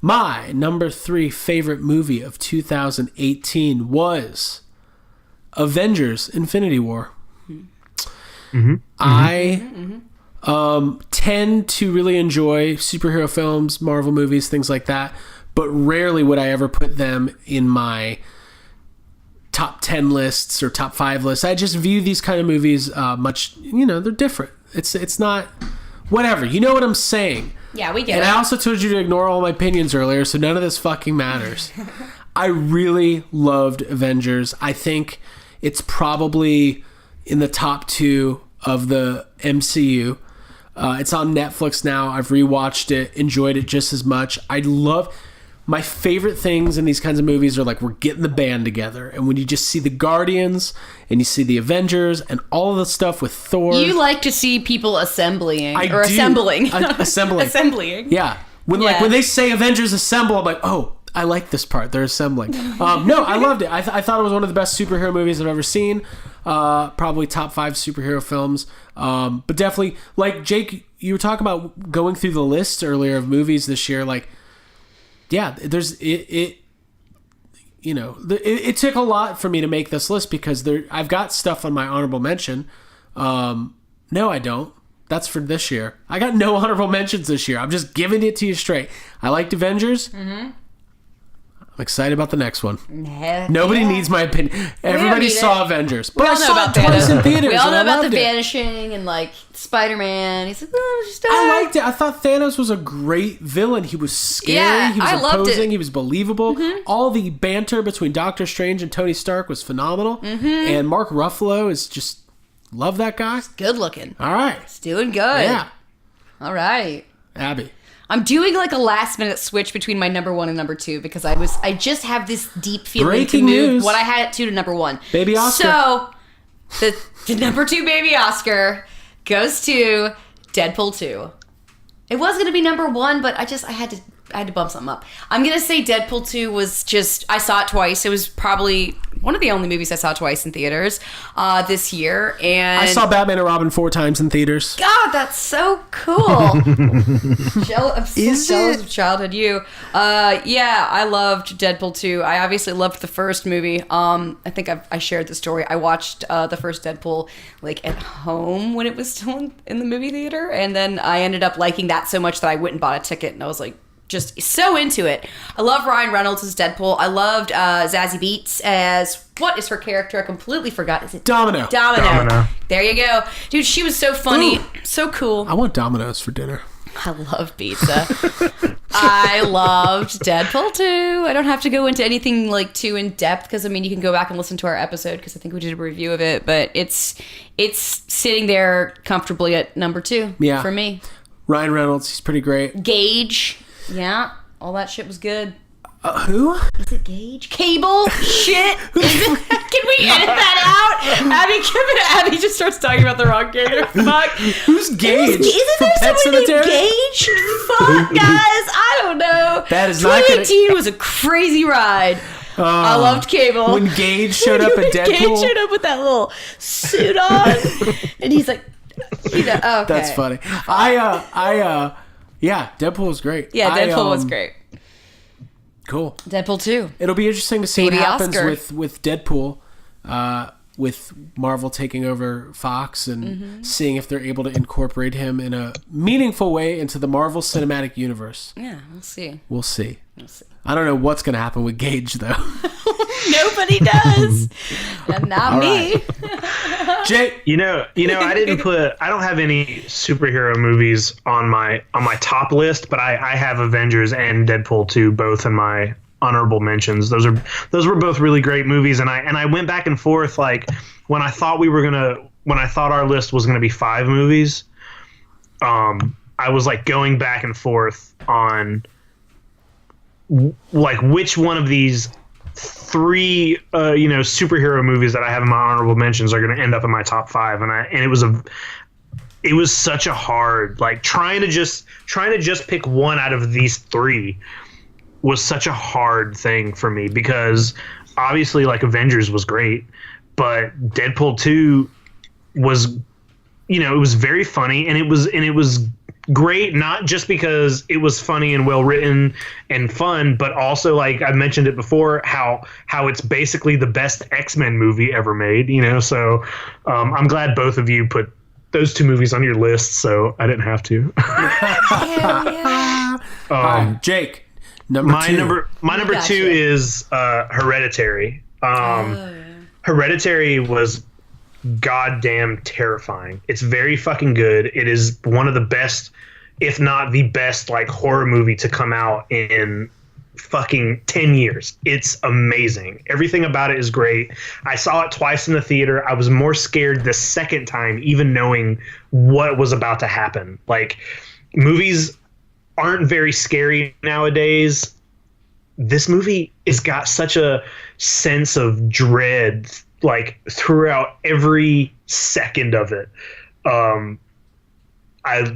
Speaker 1: My number 3 favorite movie of 2018 was Avengers: Infinity War. Mm-hmm. I tend to really enjoy superhero films, Marvel movies, things like that, but rarely would I ever put them in my top 10 lists or top 5 lists. I just view these kind of movies much, they're different. It's not... Whatever, you know what I'm saying.
Speaker 10: Yeah, we get
Speaker 1: it. And
Speaker 10: I
Speaker 1: also told you to ignore all my opinions earlier, so none of this fucking matters. I really loved Avengers. I think it's probably in the top 2 of the MCU. It's on Netflix now. I've rewatched it, enjoyed it just as much. My favorite things in these kinds of movies are like we're getting the band together, and when you just see the Guardians and you see the Avengers and all of the stuff with Thor.
Speaker 10: You like to see people assembling.
Speaker 1: Assembling. Yeah. When they say Avengers assemble, I'm like, oh, I like this part. They're assembling. No, I loved it. I thought it was one of the best superhero movies I've ever seen. Probably top 5 superhero films. But definitely, like Jake, you were talking about going through the list earlier of movies this year, like. Yeah, it took a lot for me to make this list because I've got stuff on my honorable mention. No, I don't. That's for this year. I got no honorable mentions this year. I'm just giving it to you straight. I liked Avengers. Mm-hmm. I'm excited about the next one. Nobody needs my opinion. Everybody saw Avengers. But I saw it twice in theaters.
Speaker 10: We all know about the vanishing and like Spider-Man. He's like, just
Speaker 1: I liked it. I thought Thanos was a great villain. He was scary.
Speaker 10: Yeah,
Speaker 1: he was imposing. He was believable.
Speaker 10: Mm-hmm.
Speaker 1: All the banter between Doctor Strange and Tony Stark was phenomenal. Mm-hmm. And Mark Ruffalo is just love that guy.
Speaker 10: He's good looking.
Speaker 1: All right.
Speaker 10: He's doing good.
Speaker 1: Yeah.
Speaker 10: All right.
Speaker 1: Abby.
Speaker 10: I'm doing like a last minute switch between my number 1 and number 2 because I just have this deep feeling to move what I had at 2 to number 1.
Speaker 1: Baby Oscar.
Speaker 10: So the number 2 baby Oscar goes to Deadpool 2. It was going to be number 1, but I had to had to bump something up. I'm going to say Deadpool 2 was just, I saw it twice. It was probably one of the only movies I saw twice in theaters this year. And
Speaker 1: I saw Batman and Robin 4 times in theaters.
Speaker 10: God, that's so cool. I'm so jealous of childhood you. Yeah, I loved Deadpool 2. I obviously loved the first movie. I think I shared the story. I watched the first Deadpool like at home when it was still in the movie theater. And then I ended up liking that so much that I went and bought a ticket. And I was like, just so into it. I love Ryan Reynolds as Deadpool. I loved Zazie Beetz as, what is her character? I completely forgot. Is it
Speaker 1: Domino?
Speaker 10: Domino. There you go. Dude, she was so funny. Ooh. So cool.
Speaker 1: I want Domino's for dinner.
Speaker 10: I love pizza. I loved Deadpool 2. I don't have to go into anything like too in depth because I mean you can go back and listen to our episode because I think we did a review of it, but it's sitting there comfortably at number 2 for me.
Speaker 1: Ryan Reynolds, he's pretty great.
Speaker 10: Gage. Yeah, all that shit was good.
Speaker 1: Who?
Speaker 10: Is it Gage? Cable? Shit. Can we edit that out? Abby just starts talking about the wrong character. Fuck.
Speaker 1: Who's Gage?
Speaker 10: Isn't
Speaker 1: from
Speaker 10: there
Speaker 1: Pet
Speaker 10: someone
Speaker 1: Sematary?
Speaker 10: named Gage? Fuck, guys. I don't know.
Speaker 1: That is not
Speaker 10: 2018 was a crazy ride. I loved Cable.
Speaker 1: When Gage showed up at Deadpool.
Speaker 10: Gage showed up with that little suit on. And he's like, okay.
Speaker 1: That's funny. Yeah, Deadpool was great.
Speaker 10: Yeah, Deadpool was great.
Speaker 1: Cool.
Speaker 10: Deadpool 2.
Speaker 1: It'll be interesting to see
Speaker 10: Baby
Speaker 1: what happens
Speaker 10: Oscar.
Speaker 1: with Deadpool, with Marvel taking over Fox and seeing if they're able to incorporate him in a meaningful way into the Marvel Cinematic Universe.
Speaker 10: Yeah, we'll see.
Speaker 1: We'll see. I don't know what's going to happen with Gage, though.
Speaker 10: Nobody does. And not
Speaker 1: All
Speaker 10: me.
Speaker 1: Right. Jay,
Speaker 11: I don't have any superhero movies on my top list, but I have Avengers and Deadpool 2 both in my honorable mentions. Those were both really great movies, and I went back and forth like when I thought our list was gonna be 5 movies. I was like going back and forth on like which one of these 3 superhero movies that I have in my honorable mentions are going to end up in my top 5, and it was such a hard, like trying to just pick one out of these 3 was such a hard thing for me because obviously like Avengers was great, but Deadpool 2 was, it was very funny and it was great, not just because it was funny and well written and fun, but also like I mentioned it before, how it's basically the best X-Men movie ever made, so I'm glad both of you put those 2 movies on your list, so I didn't have to.
Speaker 10: Hell yeah.
Speaker 1: All right, Jake, number 2.
Speaker 11: My number 2 is Hereditary. Hereditary was goddamn terrifying. It's very fucking good. It is one of the best, if not the best, like horror movie to come out in fucking 10 years. It's amazing. Everything about it is great. I saw it twice in the theater. I was more scared the second time, even knowing what was about to happen. Like, movies aren't very scary nowadays. This movie has got such a sense of dread like throughout every second of it.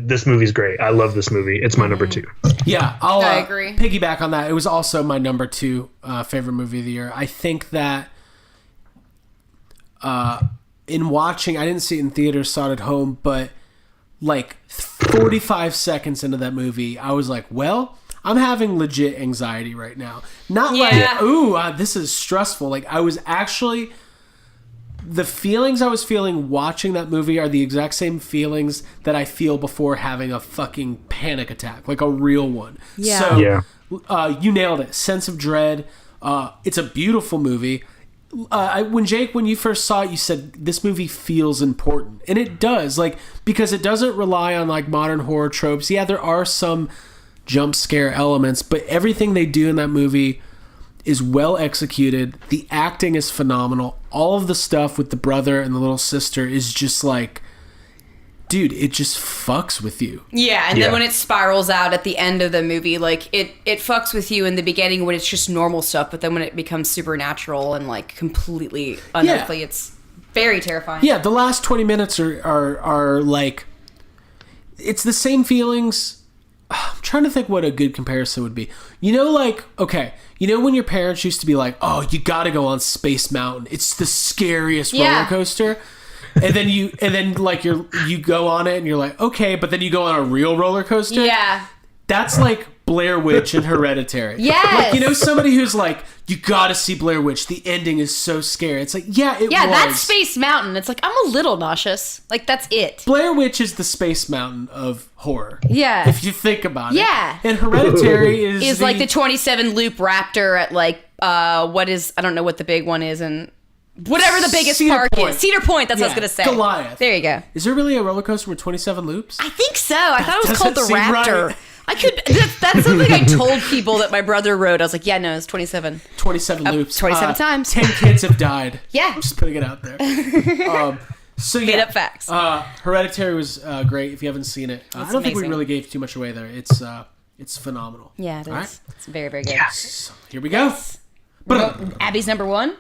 Speaker 11: This movie's great. I love this movie. It's my number 2.
Speaker 1: Yeah,
Speaker 10: I agree.
Speaker 1: Piggyback on that. It was also my number 2 favorite movie of the year. I think that in watching, I didn't see it in theaters, saw it at home, but like 45 seconds into that movie, I was like, well, I'm having legit anxiety right now. Not like, ooh, this is stressful. Like I was actually... The feelings I was feeling watching that movie are the exact same feelings that I feel before having a fucking panic attack, like a real one.
Speaker 10: Yeah.
Speaker 1: So, you nailed it. Sense of dread. It's a beautiful movie. When you first saw it, you said this movie feels important, and it does. Like because it doesn't rely on like modern horror tropes. Yeah, there are some jump scare elements, but everything they do in that movie is well executed. The acting is phenomenal. All of the stuff with the brother and the little sister is just like, dude, it just fucks with you.
Speaker 10: Yeah, and then when it spirals out at the end of the movie, like it fucks with you in the beginning when it's just normal stuff, but then when it becomes supernatural and like completely unearthly, it's very terrifying.
Speaker 1: Yeah, the last 20 minutes are like, it's the same feelings. I'm trying trying to think what a good comparison would be. You know, like, okay, you know when your parents used to be like, oh, you got to go on Space Mountain. It's the scariest roller coaster. And then you go on it and you're like, okay, but then you go on a real roller coaster. Yeah. That's like Blair Witch and Hereditary.
Speaker 10: Yes.
Speaker 1: Like, you know, somebody who's like, you gotta see Blair Witch. The ending is so scary. It's like, yeah, it was.
Speaker 10: That's Space Mountain. It's like, I'm a little nauseous. Like, that's it.
Speaker 1: Blair Witch is the Space Mountain of horror.
Speaker 10: Yeah.
Speaker 1: If you think about it.
Speaker 10: Yeah.
Speaker 1: And Hereditary is
Speaker 10: like the 27 loop raptor at like, I don't know what the big one is, and whatever the biggest park is. Cedar Point, that's what I was going to say.
Speaker 1: Goliath.
Speaker 10: There you go.
Speaker 1: Is there really a roller coaster with 27 loops?
Speaker 10: I think so. I thought it was called the Raptor. Right. That's something I told people that my brother rode. I was like, yeah, no, it's 27.
Speaker 1: 27 loops.
Speaker 10: 27 times.
Speaker 1: 10 kids have died.
Speaker 10: Yeah.
Speaker 1: I'm just putting it out there. So
Speaker 10: Made up facts.
Speaker 1: Hereditary was great if you haven't seen it. I don't think we really gave too much away there. It's phenomenal.
Speaker 10: Yeah, it is. Right? It's very, very good.
Speaker 1: Yes. Here we go.
Speaker 10: Yes. Abby's number one?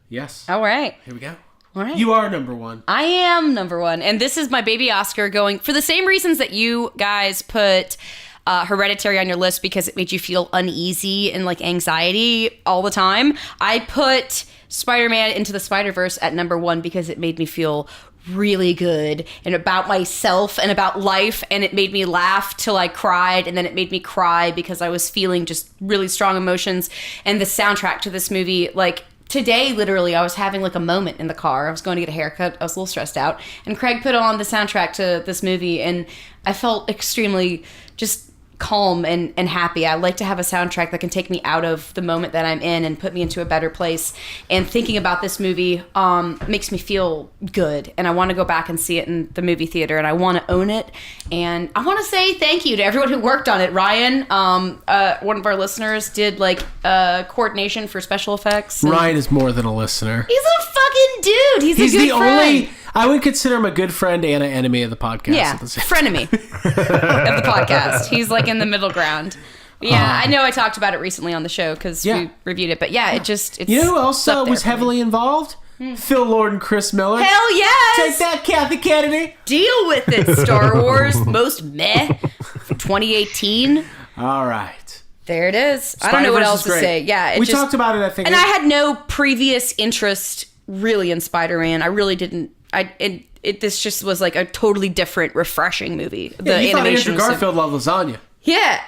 Speaker 1: Yes.
Speaker 10: All right.
Speaker 1: Here we go.
Speaker 10: All right.
Speaker 1: You are number one.
Speaker 10: I am number one. And this is my baby Oscar going for the same reasons that you guys put Hereditary on your list, because it made you feel uneasy and like anxiety all the time. I put Spider-Man Into the Spider-Verse at number one because it made me feel really good and about myself and about life, and it made me laugh till I cried, and then it made me cry because I was feeling just really strong emotions. And the soundtrack to this movie, like, today, literally, I was having like a moment in the car. I was going to get a haircut. I was a little stressed out. And Craig put on the soundtrack to this movie, and I felt extremely just calm and happy. I like to have a soundtrack that can take me out of the moment that I'm in and put me into a better place. And thinking about this movie makes me feel good. And I want to go back and see it in the movie theater, and I want to own it. And I want to say thank you to everyone who worked on it. Ryan, one of our listeners, did like coordination for special effects.
Speaker 1: Ryan is more than a listener.
Speaker 10: He's a fucking dude. He's a good friend.
Speaker 1: I would consider him a good friend and an enemy of the podcast.
Speaker 10: Yeah, frenemy of the podcast. He's like in the middle ground. Yeah, I know I talked about it recently on the show because we reviewed it. But yeah, it's
Speaker 1: you know who else was heavily involved? Phil Lord and Chris Miller.
Speaker 10: Hell yes!
Speaker 1: Take that, Kathy Kennedy.
Speaker 10: Deal with it, Star Wars. Most meh for 2018.
Speaker 1: All right.
Speaker 10: There it is. I don't know what else to say. Yeah,
Speaker 1: we talked about it, I think.
Speaker 10: And I had no previous interest really in Spider-Man. I really didn't. This just was like a totally different, refreshing movie. The animation.
Speaker 1: Andrew Garfield loved lasagna.
Speaker 10: Yeah,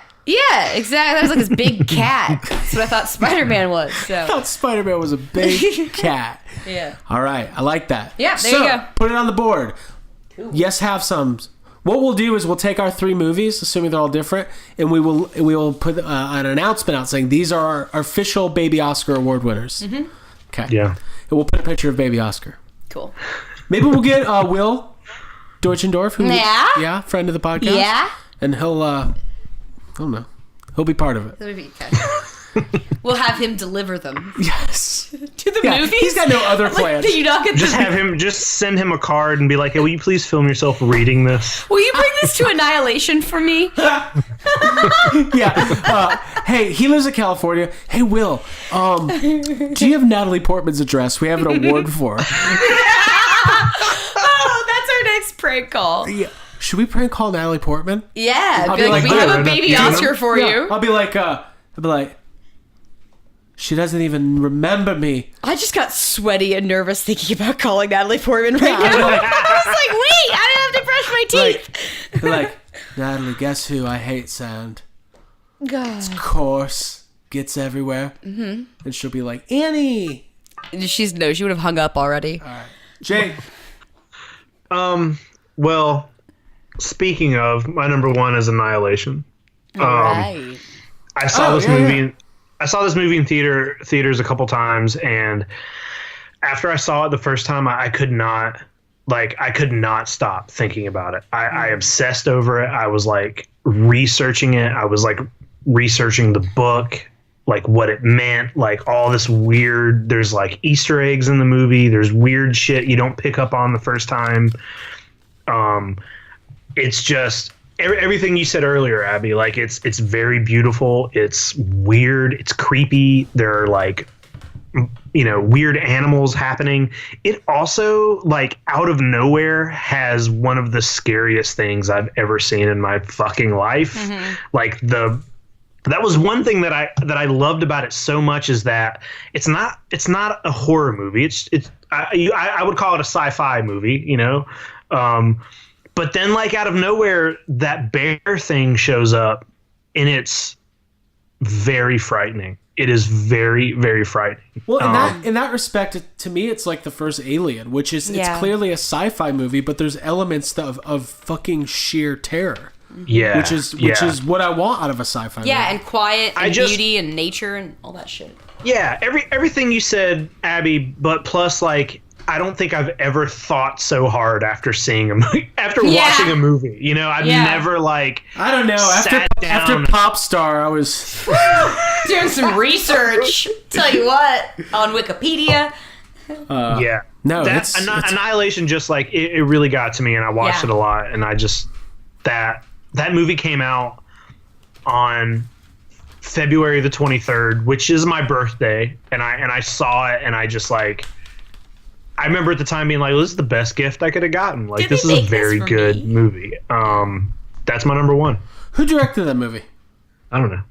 Speaker 10: exactly. That was like this big cat. That's what I thought Spider-Man was. So.
Speaker 1: I thought Spider-Man was a big cat.
Speaker 10: Yeah.
Speaker 1: All right, I like that.
Speaker 10: Yeah, there you go.
Speaker 1: Put it on the board. Cool. Yes, have some. What we'll do is we'll take our 3 movies, assuming they're all different, and we will put an announcement out saying these are our official Baby Oscar award winners. Mm-hmm. Okay. Yeah. And we'll put a picture of Baby Oscar.
Speaker 10: Cool.
Speaker 1: Maybe we'll get Will Deutschendorf, who friend of the podcast.
Speaker 10: Yeah.
Speaker 1: And he'll, I don't know, he'll be part of it.
Speaker 10: We'll have him deliver them.
Speaker 1: Yes.
Speaker 10: To the movies?
Speaker 1: He's got no other plans.
Speaker 10: Like, you not get
Speaker 11: just send him a card and be like, hey, will you please film yourself reading this?
Speaker 10: Will you bring this to Annihilation for me?
Speaker 1: Yeah. Hey, he lives in California. Hey, Will, do you have Natalie Portman's address? We have an award for her.
Speaker 10: Oh, that's our next prank call.
Speaker 1: Yeah. Should we prank call Natalie Portman?
Speaker 10: Yeah. I'll be like, we have a baby Oscar for you.
Speaker 1: I'll be like, she doesn't even remember me.
Speaker 10: I just got sweaty and nervous thinking about calling Natalie Portman right now. I was like, wait, I don't have to brush my teeth.
Speaker 1: Like, Natalie, guess who I hate sound?
Speaker 10: God.
Speaker 1: It's coarse, gets everywhere. Mm-hmm. And she'll be like, Annie.
Speaker 10: She would have hung up already.
Speaker 1: All right. Jake.
Speaker 11: Well, speaking of, my number one is Annihilation.
Speaker 10: All right.
Speaker 11: I saw this movie. I saw this movie in theaters a couple times, and after I saw it the first time, I could not stop thinking about it. I obsessed over it. I was like researching it. I was like researching the book, like what it meant, like all this weird. There's like Easter eggs in the movie. There's weird shit you don't pick up on the first time. It's just. Everything you said earlier, Abby, like it's very beautiful. It's weird. It's creepy. There are like weird animals happening. It also, like, out of nowhere has one of the scariest things I've ever seen in my fucking life. Like that was one thing that I loved about it so much, is that it's not a horror movie. I would call it a sci-fi movie, but then, like, out of nowhere, that bear thing shows up, and it's very frightening. It is very, very frightening.
Speaker 1: Well, in that respect, to me, it's like the first Alien, which is it's clearly a sci-fi movie, but there's elements of fucking sheer terror.
Speaker 11: Yeah,
Speaker 1: which is what I want out of a sci-fi movie.
Speaker 10: Yeah, and quiet and beauty and nature and all that shit.
Speaker 11: Yeah, everything you said, Abby, but plus, like, I don't think I've ever thought so hard after seeing a movie, watching a movie. I've never, like,
Speaker 1: I don't know. After Pop Star, I was
Speaker 10: doing some research. Tell you what, on Wikipedia.
Speaker 1: No,
Speaker 11: it's Annihilation. Just like it really got to me, and I watched it a lot, and I just that movie came out on February the 23rd, which is my birthday, and I saw it, and I just, like, I remember at the time being like, well, this is the best gift I could have gotten. Like, this is a very good movie. That's my number one.
Speaker 1: Who directed that movie?
Speaker 11: I don't know.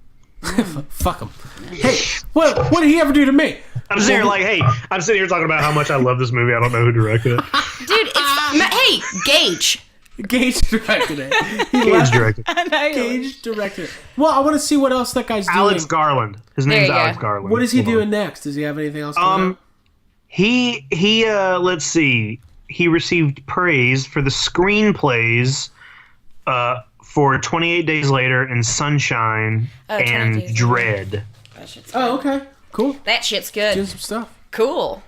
Speaker 1: Fuck him. Hey, what did he ever do to me?
Speaker 11: I'm sitting here like, hey, I'm sitting here talking about how much I love this movie. I don't know who directed it.
Speaker 10: Dude, hey, Gage.
Speaker 1: Gage directed it. Gage directed it. Well, I want to see what else that guy's doing.
Speaker 11: Alex Garland. His name's Alex Garland.
Speaker 1: What is he doing next? Does he have anything else coming up?
Speaker 11: He let's see. He received praise for the screenplays for 28 Days Later and Sunshine and Dread.
Speaker 1: Oh, okay. Cool.
Speaker 10: That shit's good.
Speaker 1: Doing some stuff.
Speaker 10: Cool.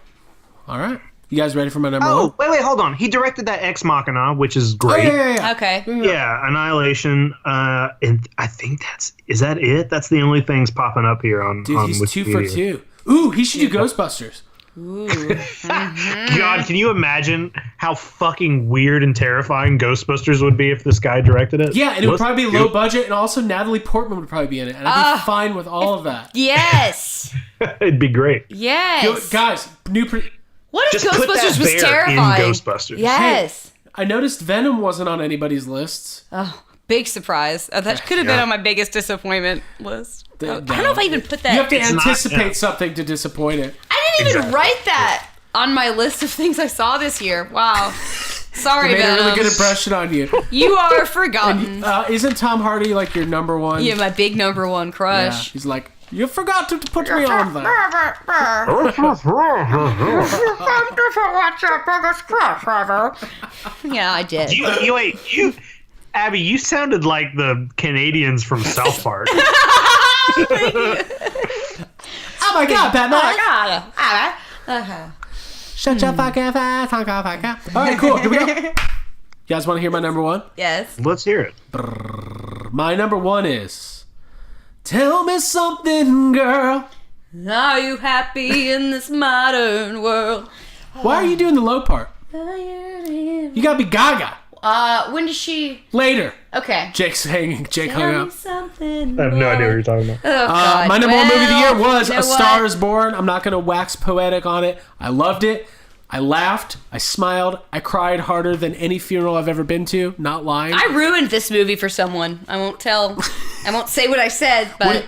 Speaker 1: All right. You guys ready for my number one?
Speaker 11: Oh, wait, hold on. He directed that Ex Machina, which is great.
Speaker 1: Oh, yeah.
Speaker 10: Okay.
Speaker 11: Yeah, Annihilation. And I think is that it? That's the only things popping up here on
Speaker 1: Dude, he's
Speaker 11: Wikipedia.
Speaker 1: 2 for 2. Ooh, he should do Ghostbusters.
Speaker 10: Ooh.
Speaker 11: God, can you imagine how fucking weird and terrifying Ghostbusters would be if this guy directed it?
Speaker 1: Yeah, and it would probably be low budget, and also Natalie Portman would probably be in it, and I'd be fine with all of that.
Speaker 10: Yes.
Speaker 11: It'd be great.
Speaker 10: Yes.
Speaker 1: Guys,
Speaker 10: what if
Speaker 11: Just put
Speaker 10: Ghostbusters
Speaker 11: that
Speaker 10: was
Speaker 11: bear
Speaker 10: terrifying?
Speaker 11: in Ghostbusters.
Speaker 10: Yes.
Speaker 1: Hey, I noticed Venom wasn't on anybody's lists.
Speaker 10: Oh, big surprise. That could have been on my biggest disappointment list. I don't know if I even put that.
Speaker 1: You have to anticipate something to disappoint it.
Speaker 10: I didn't even write that on my list of things I saw this year. Wow. Sorry,
Speaker 1: Venom. Made a really good
Speaker 10: Venom.
Speaker 1: impression on you.
Speaker 10: You are forgotten.
Speaker 1: And, isn't Tom Hardy like your number one?
Speaker 10: Yeah, my big number one crush.
Speaker 1: Yeah, he's like, you forgot to put me on that.
Speaker 10: Yeah, I did.
Speaker 11: Abby, you sounded like the Canadians from South Park.
Speaker 1: Oh my god, Batman!
Speaker 10: Oh my god.
Speaker 1: Shut your fucking face. Alright, cool. Here we go. You guys want to hear my number one?
Speaker 10: Yes.
Speaker 11: Let's hear it.
Speaker 1: My number one is Tell Me Something, Girl.
Speaker 10: Are you happy in this modern world?
Speaker 1: Why are you doing the low part? You gotta be Gaga.
Speaker 10: When does she...
Speaker 1: Later.
Speaker 10: Okay.
Speaker 1: Jake's hanging. Jake hung up.
Speaker 11: I have no idea what you're talking about.
Speaker 10: Oh, God.
Speaker 1: My number one movie of the year was
Speaker 10: you know
Speaker 1: A Star Is Born. I'm not going to wax poetic on it. I loved it. I laughed. I smiled. I cried harder than any funeral I've ever been to. Not lying.
Speaker 10: I ruined this movie for someone. I won't say what I said, but...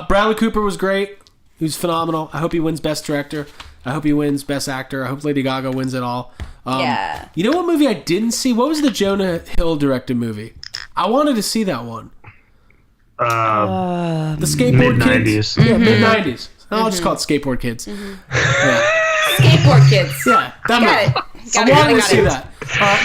Speaker 1: Bradley Cooper was great. He was phenomenal. I hope he wins Best Director. I hope he wins Best Actor. I hope Lady Gaga wins it all.
Speaker 10: Yeah.
Speaker 1: You know what movie I didn't see? What was the Jonah Hill directed movie? I wanted to see that one. The Skateboard Kids.
Speaker 11: Mid-90s.
Speaker 1: Yeah, mid-90s. I'll just call it Skateboard Kids. Yeah.
Speaker 10: Skateboard Kids.
Speaker 1: Yeah, that movie. I wanted to see that.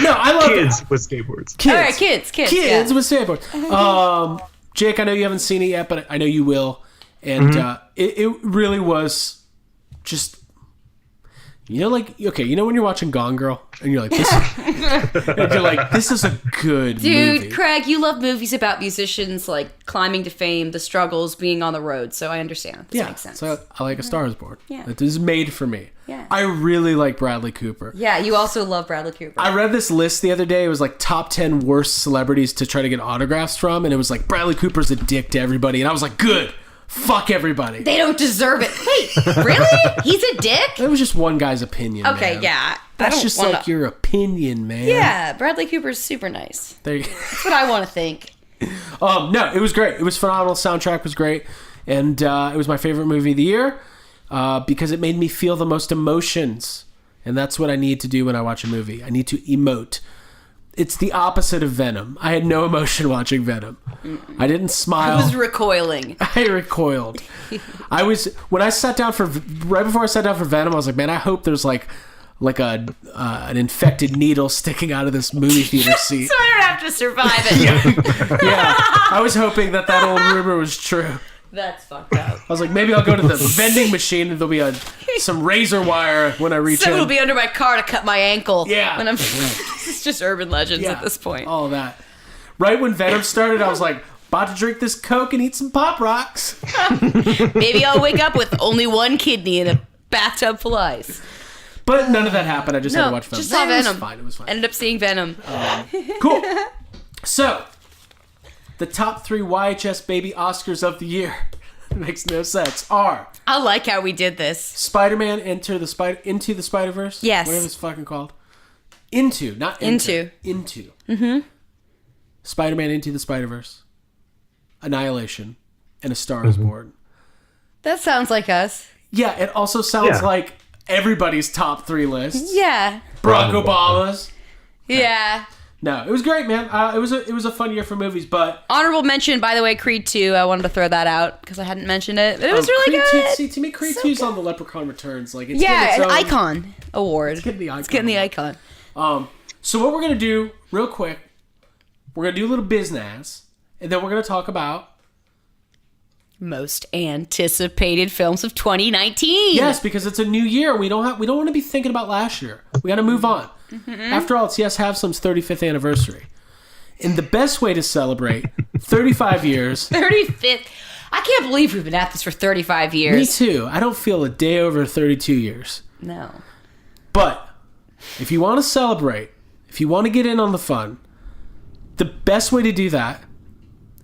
Speaker 1: No, I love
Speaker 11: Kids with skateboards.
Speaker 1: Kids.
Speaker 10: All right, kids
Speaker 1: Kids with skateboards. Jake, I know you haven't seen it yet, but I know you will. And it really was just... You know, like, okay, you know when you're watching Gone Girl and you're like, this is a good movie.
Speaker 10: Dude, Craig, you love movies about musicians, like, climbing to fame, the struggles, being on the road, so I understand. This makes sense.
Speaker 1: So I like A Star Is Born.
Speaker 10: Yeah.
Speaker 1: It is made for me.
Speaker 10: Yeah.
Speaker 1: I really like Bradley Cooper.
Speaker 10: Yeah, you also love Bradley Cooper.
Speaker 1: I read this list the other day. It was like top 10 worst celebrities to try to get autographs from, and it was like Bradley Cooper's a dick to everybody, and I was like, good. Fuck everybody.
Speaker 10: They don't deserve it. Wait, really? He's a dick?
Speaker 1: It was just one guy's opinion.
Speaker 10: Okay,
Speaker 1: man.
Speaker 10: yeah.
Speaker 1: That's just like your opinion, man.
Speaker 10: Yeah, Bradley Cooper's super nice. That's what I want to think.
Speaker 1: No, it was great. It was phenomenal. Soundtrack was great. And it was my favorite movie of the year because it made me feel the most emotions. And that's what I need to do when I watch a movie. I need to emote. It's the opposite of Venom. I had no emotion watching Venom. I didn't smile.
Speaker 10: I was recoiling.
Speaker 1: I recoiled. Right before I sat down for Venom, I was like, man, I hope there's like an infected needle sticking out of this movie theater seat.
Speaker 10: So I don't have to survive it.
Speaker 1: Yeah. I was hoping that old rumor was true.
Speaker 10: That's fucked up.
Speaker 1: I was like, maybe I'll go to the vending machine and there'll be some razor wire when I reach in.
Speaker 10: Someone will be under my car to cut my ankle.
Speaker 1: Yeah.
Speaker 10: When it's just urban legends at this point.
Speaker 1: All that. Right when Venom started, I was like, about to drink this Coke and eat some Pop Rocks.
Speaker 10: Maybe I'll wake up with only one kidney and a bathtub full of ice.
Speaker 1: But none of that happened. I just had to watch Venom.
Speaker 10: Just saw Venom.
Speaker 1: It was fine.
Speaker 10: Ended up seeing Venom.
Speaker 1: Cool. So, the top 3 YHS Baby Oscars of the year. It makes no sense. Are
Speaker 10: I like how we did this.
Speaker 1: Spider-Man Into the Spider-Verse?
Speaker 10: Yes.
Speaker 1: Whatever it's fucking called. Into. Mm-hmm. Spider-Man Into the Spider-Verse. Annihilation. And A Star is Born.
Speaker 10: That sounds like us.
Speaker 1: Yeah, it also sounds like everybody's top 3 lists.
Speaker 10: Yeah.
Speaker 1: Barack Obama's.
Speaker 10: Yeah.
Speaker 1: No, it was great, man. It was a fun year for movies, but
Speaker 10: honorable mention, by the way, Creed 2. I wanted to throw that out because I hadn't mentioned it, but it was really
Speaker 1: Creed
Speaker 10: good.
Speaker 1: 2, see, to me, Creed 2 is on the Leprechaun Returns. Like, it's
Speaker 10: an icon award.
Speaker 1: It's getting the icon.
Speaker 10: It's getting the icon.
Speaker 1: So what we're gonna do, real quick, we're gonna do a little business, and then we're gonna talk about
Speaker 10: most anticipated films of 2019.
Speaker 1: Yes, because it's a new year. We don't want to be thinking about last year. We got to move on. Mm-hmm. After all, it's Yes Have Some's 35th anniversary. And the best way to celebrate 35 years.
Speaker 10: 35th. I can't believe we've been at this for 35 years.
Speaker 1: Me too. I don't feel a day over 32 years.
Speaker 10: No.
Speaker 1: But if you want to celebrate, if you want to get in on the fun, the best way to do that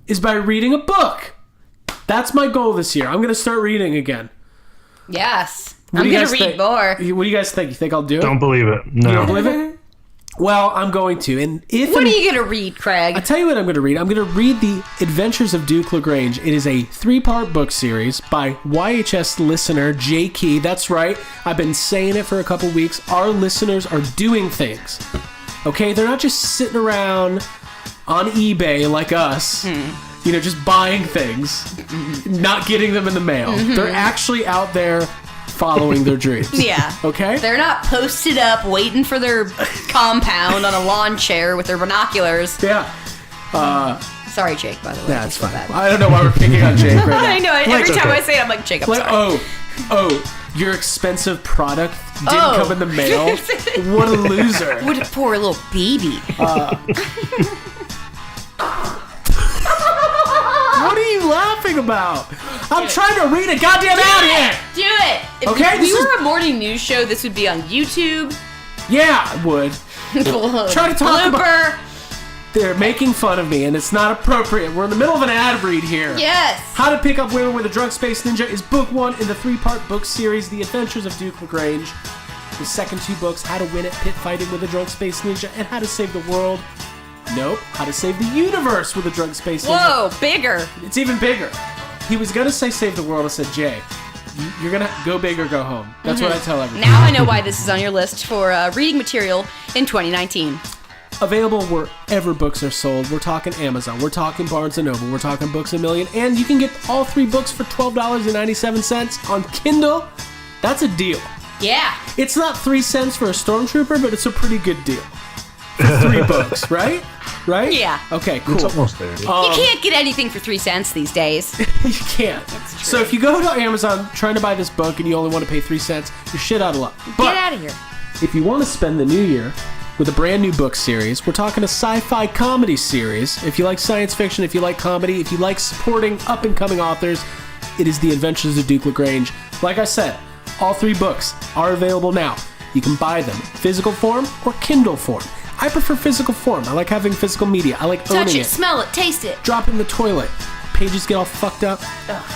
Speaker 1: is by reading a book. That's my goal this year. I'm going to start reading again.
Speaker 10: Yes. I'm going to read more.
Speaker 1: What do you guys think? You think I'll do it?
Speaker 11: Don't believe it. No.
Speaker 1: You don't believe it? Well, I'm going to. And
Speaker 10: what are you going to read, Craig?
Speaker 1: I'll tell you what I'm going to read. I'm going to read The Adventures of Duke LaGrange. It is a 3-part book series by YHS listener Jay Key. That's right. I've been saying it for a couple weeks. Our listeners are doing things. Okay? They're not just sitting around on eBay like us. You know, just buying things, not getting them in the mail. Mm-hmm. They're actually out there following their dreams.
Speaker 10: Yeah.
Speaker 1: Okay?
Speaker 10: They're not posted up waiting for their compound on a lawn chair with their binoculars.
Speaker 1: Yeah.
Speaker 10: Sorry, Jake, by the way.
Speaker 1: That's fine. I don't know why we're picking on Jake right now.
Speaker 10: I know. Every time I say it, I'm like, Jake, I'm sorry.
Speaker 1: Oh, your expensive product didn't come in the mail? What a loser.
Speaker 10: What a poor little baby.
Speaker 1: What are you laughing about? I'm trying to read a goddamn out here.
Speaker 10: Do it. If we were a morning news show, this would be on YouTube.
Speaker 1: Yeah, it would. Try to talk about. They're making fun of me, and it's not appropriate. We're in the middle of an ad read here.
Speaker 10: Yes.
Speaker 1: How to Pick Up Women with a Drunk Space Ninja is book 1 in the 3-part book series, The Adventures of Duke LaGrange. The second 2 books, How to Win at Pit Fighting with a Drunk Space Ninja and How to Save the World. Nope. How to Save the Universe with a Drunk Space Ninja.
Speaker 10: Whoa, bigger.
Speaker 1: It's even bigger. He was going to say Save the World. I said, Jay, you're going to go big or go home. That's what I tell everyone.
Speaker 10: Now I know why this is on your list for reading material in 2019.
Speaker 1: Available wherever books are sold. We're talking Amazon. We're talking Barnes & Noble. We're talking Books A Million. And you can get all 3 books for $12.97 on Kindle. That's a deal.
Speaker 10: Yeah.
Speaker 1: It's not 3 cents for a Stormtrooper, but it's a pretty good deal. For 3 books, right? Right?
Speaker 10: Yeah.
Speaker 1: Okay, cool.
Speaker 11: It's almost there.
Speaker 10: You can't get anything for 3 cents these days.
Speaker 1: You can't.
Speaker 10: That's true.
Speaker 1: So if you go to Amazon trying to buy this book and you only want to pay 3 cents, you're shit out of luck. But
Speaker 10: get out of here.
Speaker 1: If you want to spend the new year with a brand new book series, we're talking a sci-fi comedy series. If you like science fiction, if you like comedy, if you like supporting up-and-coming authors, it is The Adventures of Duke LaGrange. Like I said, all 3 books are available now. You can buy them physical form or Kindle form. I prefer physical form. I like having physical media. I like owning it.
Speaker 10: Touch it, smell it, taste it.
Speaker 1: Drop it in the toilet. pages get all fucked up?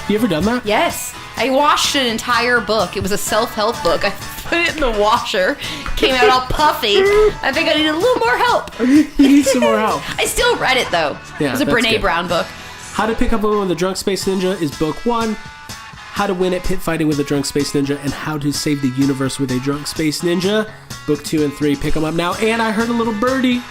Speaker 1: You ever done that?
Speaker 10: Yes. I washed an entire book. It was a self-help book. I put it in the washer. Came out all puffy. I think I need a little more help.
Speaker 1: You need some more help.
Speaker 10: I still read it, though.
Speaker 1: Yeah,
Speaker 10: it was a
Speaker 1: that's
Speaker 10: Brene
Speaker 1: good.
Speaker 10: Brown book.
Speaker 1: How to Pick Up a Woman with a Drunk Space Ninja is book 1. How to Win at Pit Fighting with a Drunk Space Ninja and How to Save the Universe with a Drunk Space Ninja. Book 2 and 3. Pick them up now. And I heard a little birdie.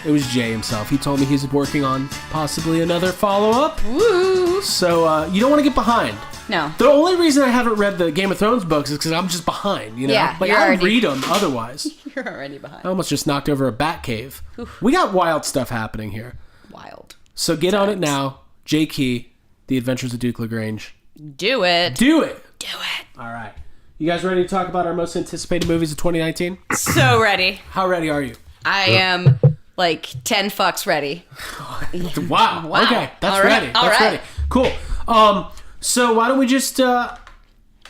Speaker 1: It was Jay himself. He told me he's working on possibly another follow-up.
Speaker 10: Woo!
Speaker 1: So you don't want to get behind.
Speaker 10: No.
Speaker 1: The only reason I haven't read the Game of Thrones books is because I'm just behind, you know?
Speaker 10: Yeah,
Speaker 1: like,
Speaker 10: you're
Speaker 1: I'll
Speaker 10: already-
Speaker 1: read them otherwise.
Speaker 10: You're already behind.
Speaker 1: I almost just knocked over a bat cave. We got wild stuff happening here.
Speaker 10: Wild.
Speaker 1: So get on it now. J. Key, The Adventures of Duke LaGrange.
Speaker 10: Do it.
Speaker 1: Do it.
Speaker 10: Do it.
Speaker 1: All right. You guys ready to talk about our most anticipated movies of 2019?
Speaker 10: So ready.
Speaker 1: How ready are you?
Speaker 10: I am like 10 fucks ready.
Speaker 1: Wow. Okay. That's
Speaker 10: All right.
Speaker 1: ready.
Speaker 10: All
Speaker 1: That's
Speaker 10: right.
Speaker 1: ready. Cool. So why don't we just, I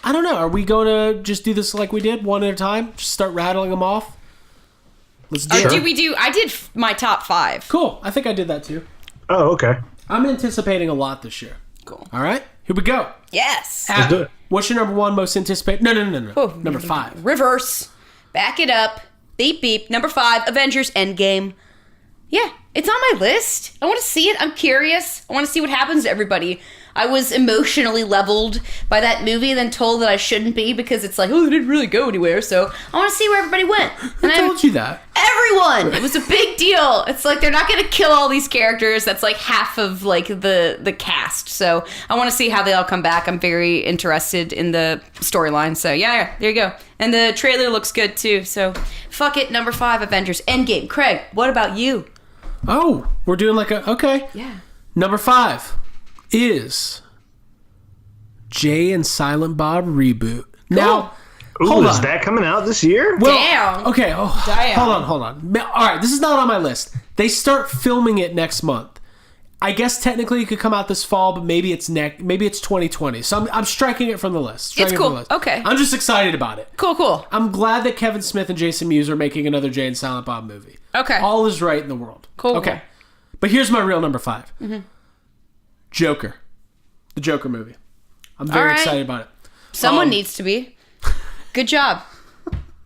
Speaker 1: don't know. Are we going to just do this like we did, one at a time? Just start rattling them off? Let's do it.
Speaker 10: I did my top 5.
Speaker 1: Cool. I think I did that too.
Speaker 11: Oh, okay.
Speaker 1: I'm anticipating a lot this year.
Speaker 10: Cool.
Speaker 1: All right. Here we go.
Speaker 10: Yes.
Speaker 11: Let's do it.
Speaker 1: What's your number 1 most anticipated? No.
Speaker 10: Oh,
Speaker 1: Number 5.
Speaker 10: Reverse. Back it up. Beep, beep. Number 5, Avengers Endgame. Yeah, it's on my list. I want to see it. I'm curious. I want to see what happens to everybody. I was emotionally leveled by that movie and then told that I shouldn't be because it's like, oh, it didn't really go anywhere. So I want to see where everybody went. And
Speaker 1: I told you that.
Speaker 10: Everyone. It was a big deal. It's like they're not going to kill all these characters. That's like half of like the cast. So I want to see how they all come back. I'm very interested in the storyline. So yeah, there you go. And the trailer looks good too. So fuck it. Number 5, Avengers Endgame. Craig, what about you?
Speaker 1: Oh, we're doing like a... Okay.
Speaker 10: Yeah.
Speaker 1: Number 5 is Jay and Silent Bob reboot. Now, hold
Speaker 11: is
Speaker 1: on.
Speaker 11: that coming out this year?
Speaker 1: Well,
Speaker 10: Damn.
Speaker 1: Okay.
Speaker 10: Damn.
Speaker 1: Hold on. All right, this is not on my list. They start filming it next month. I guess technically it could come out this fall, but maybe it's 2020. So I'm striking it from the list.
Speaker 10: It's cool. Okay.
Speaker 1: I'm just excited about it.
Speaker 10: Cool.
Speaker 1: I'm glad that Kevin Smith and Jason Mewes are making another Jay and Silent Bob movie.
Speaker 10: Okay.
Speaker 1: All is right in the world.
Speaker 10: Cool.
Speaker 1: Okay. But here's my real number 5. Mm-hmm. Joker. The Joker movie. I'm very excited about it.
Speaker 10: Someone needs to be. Good job.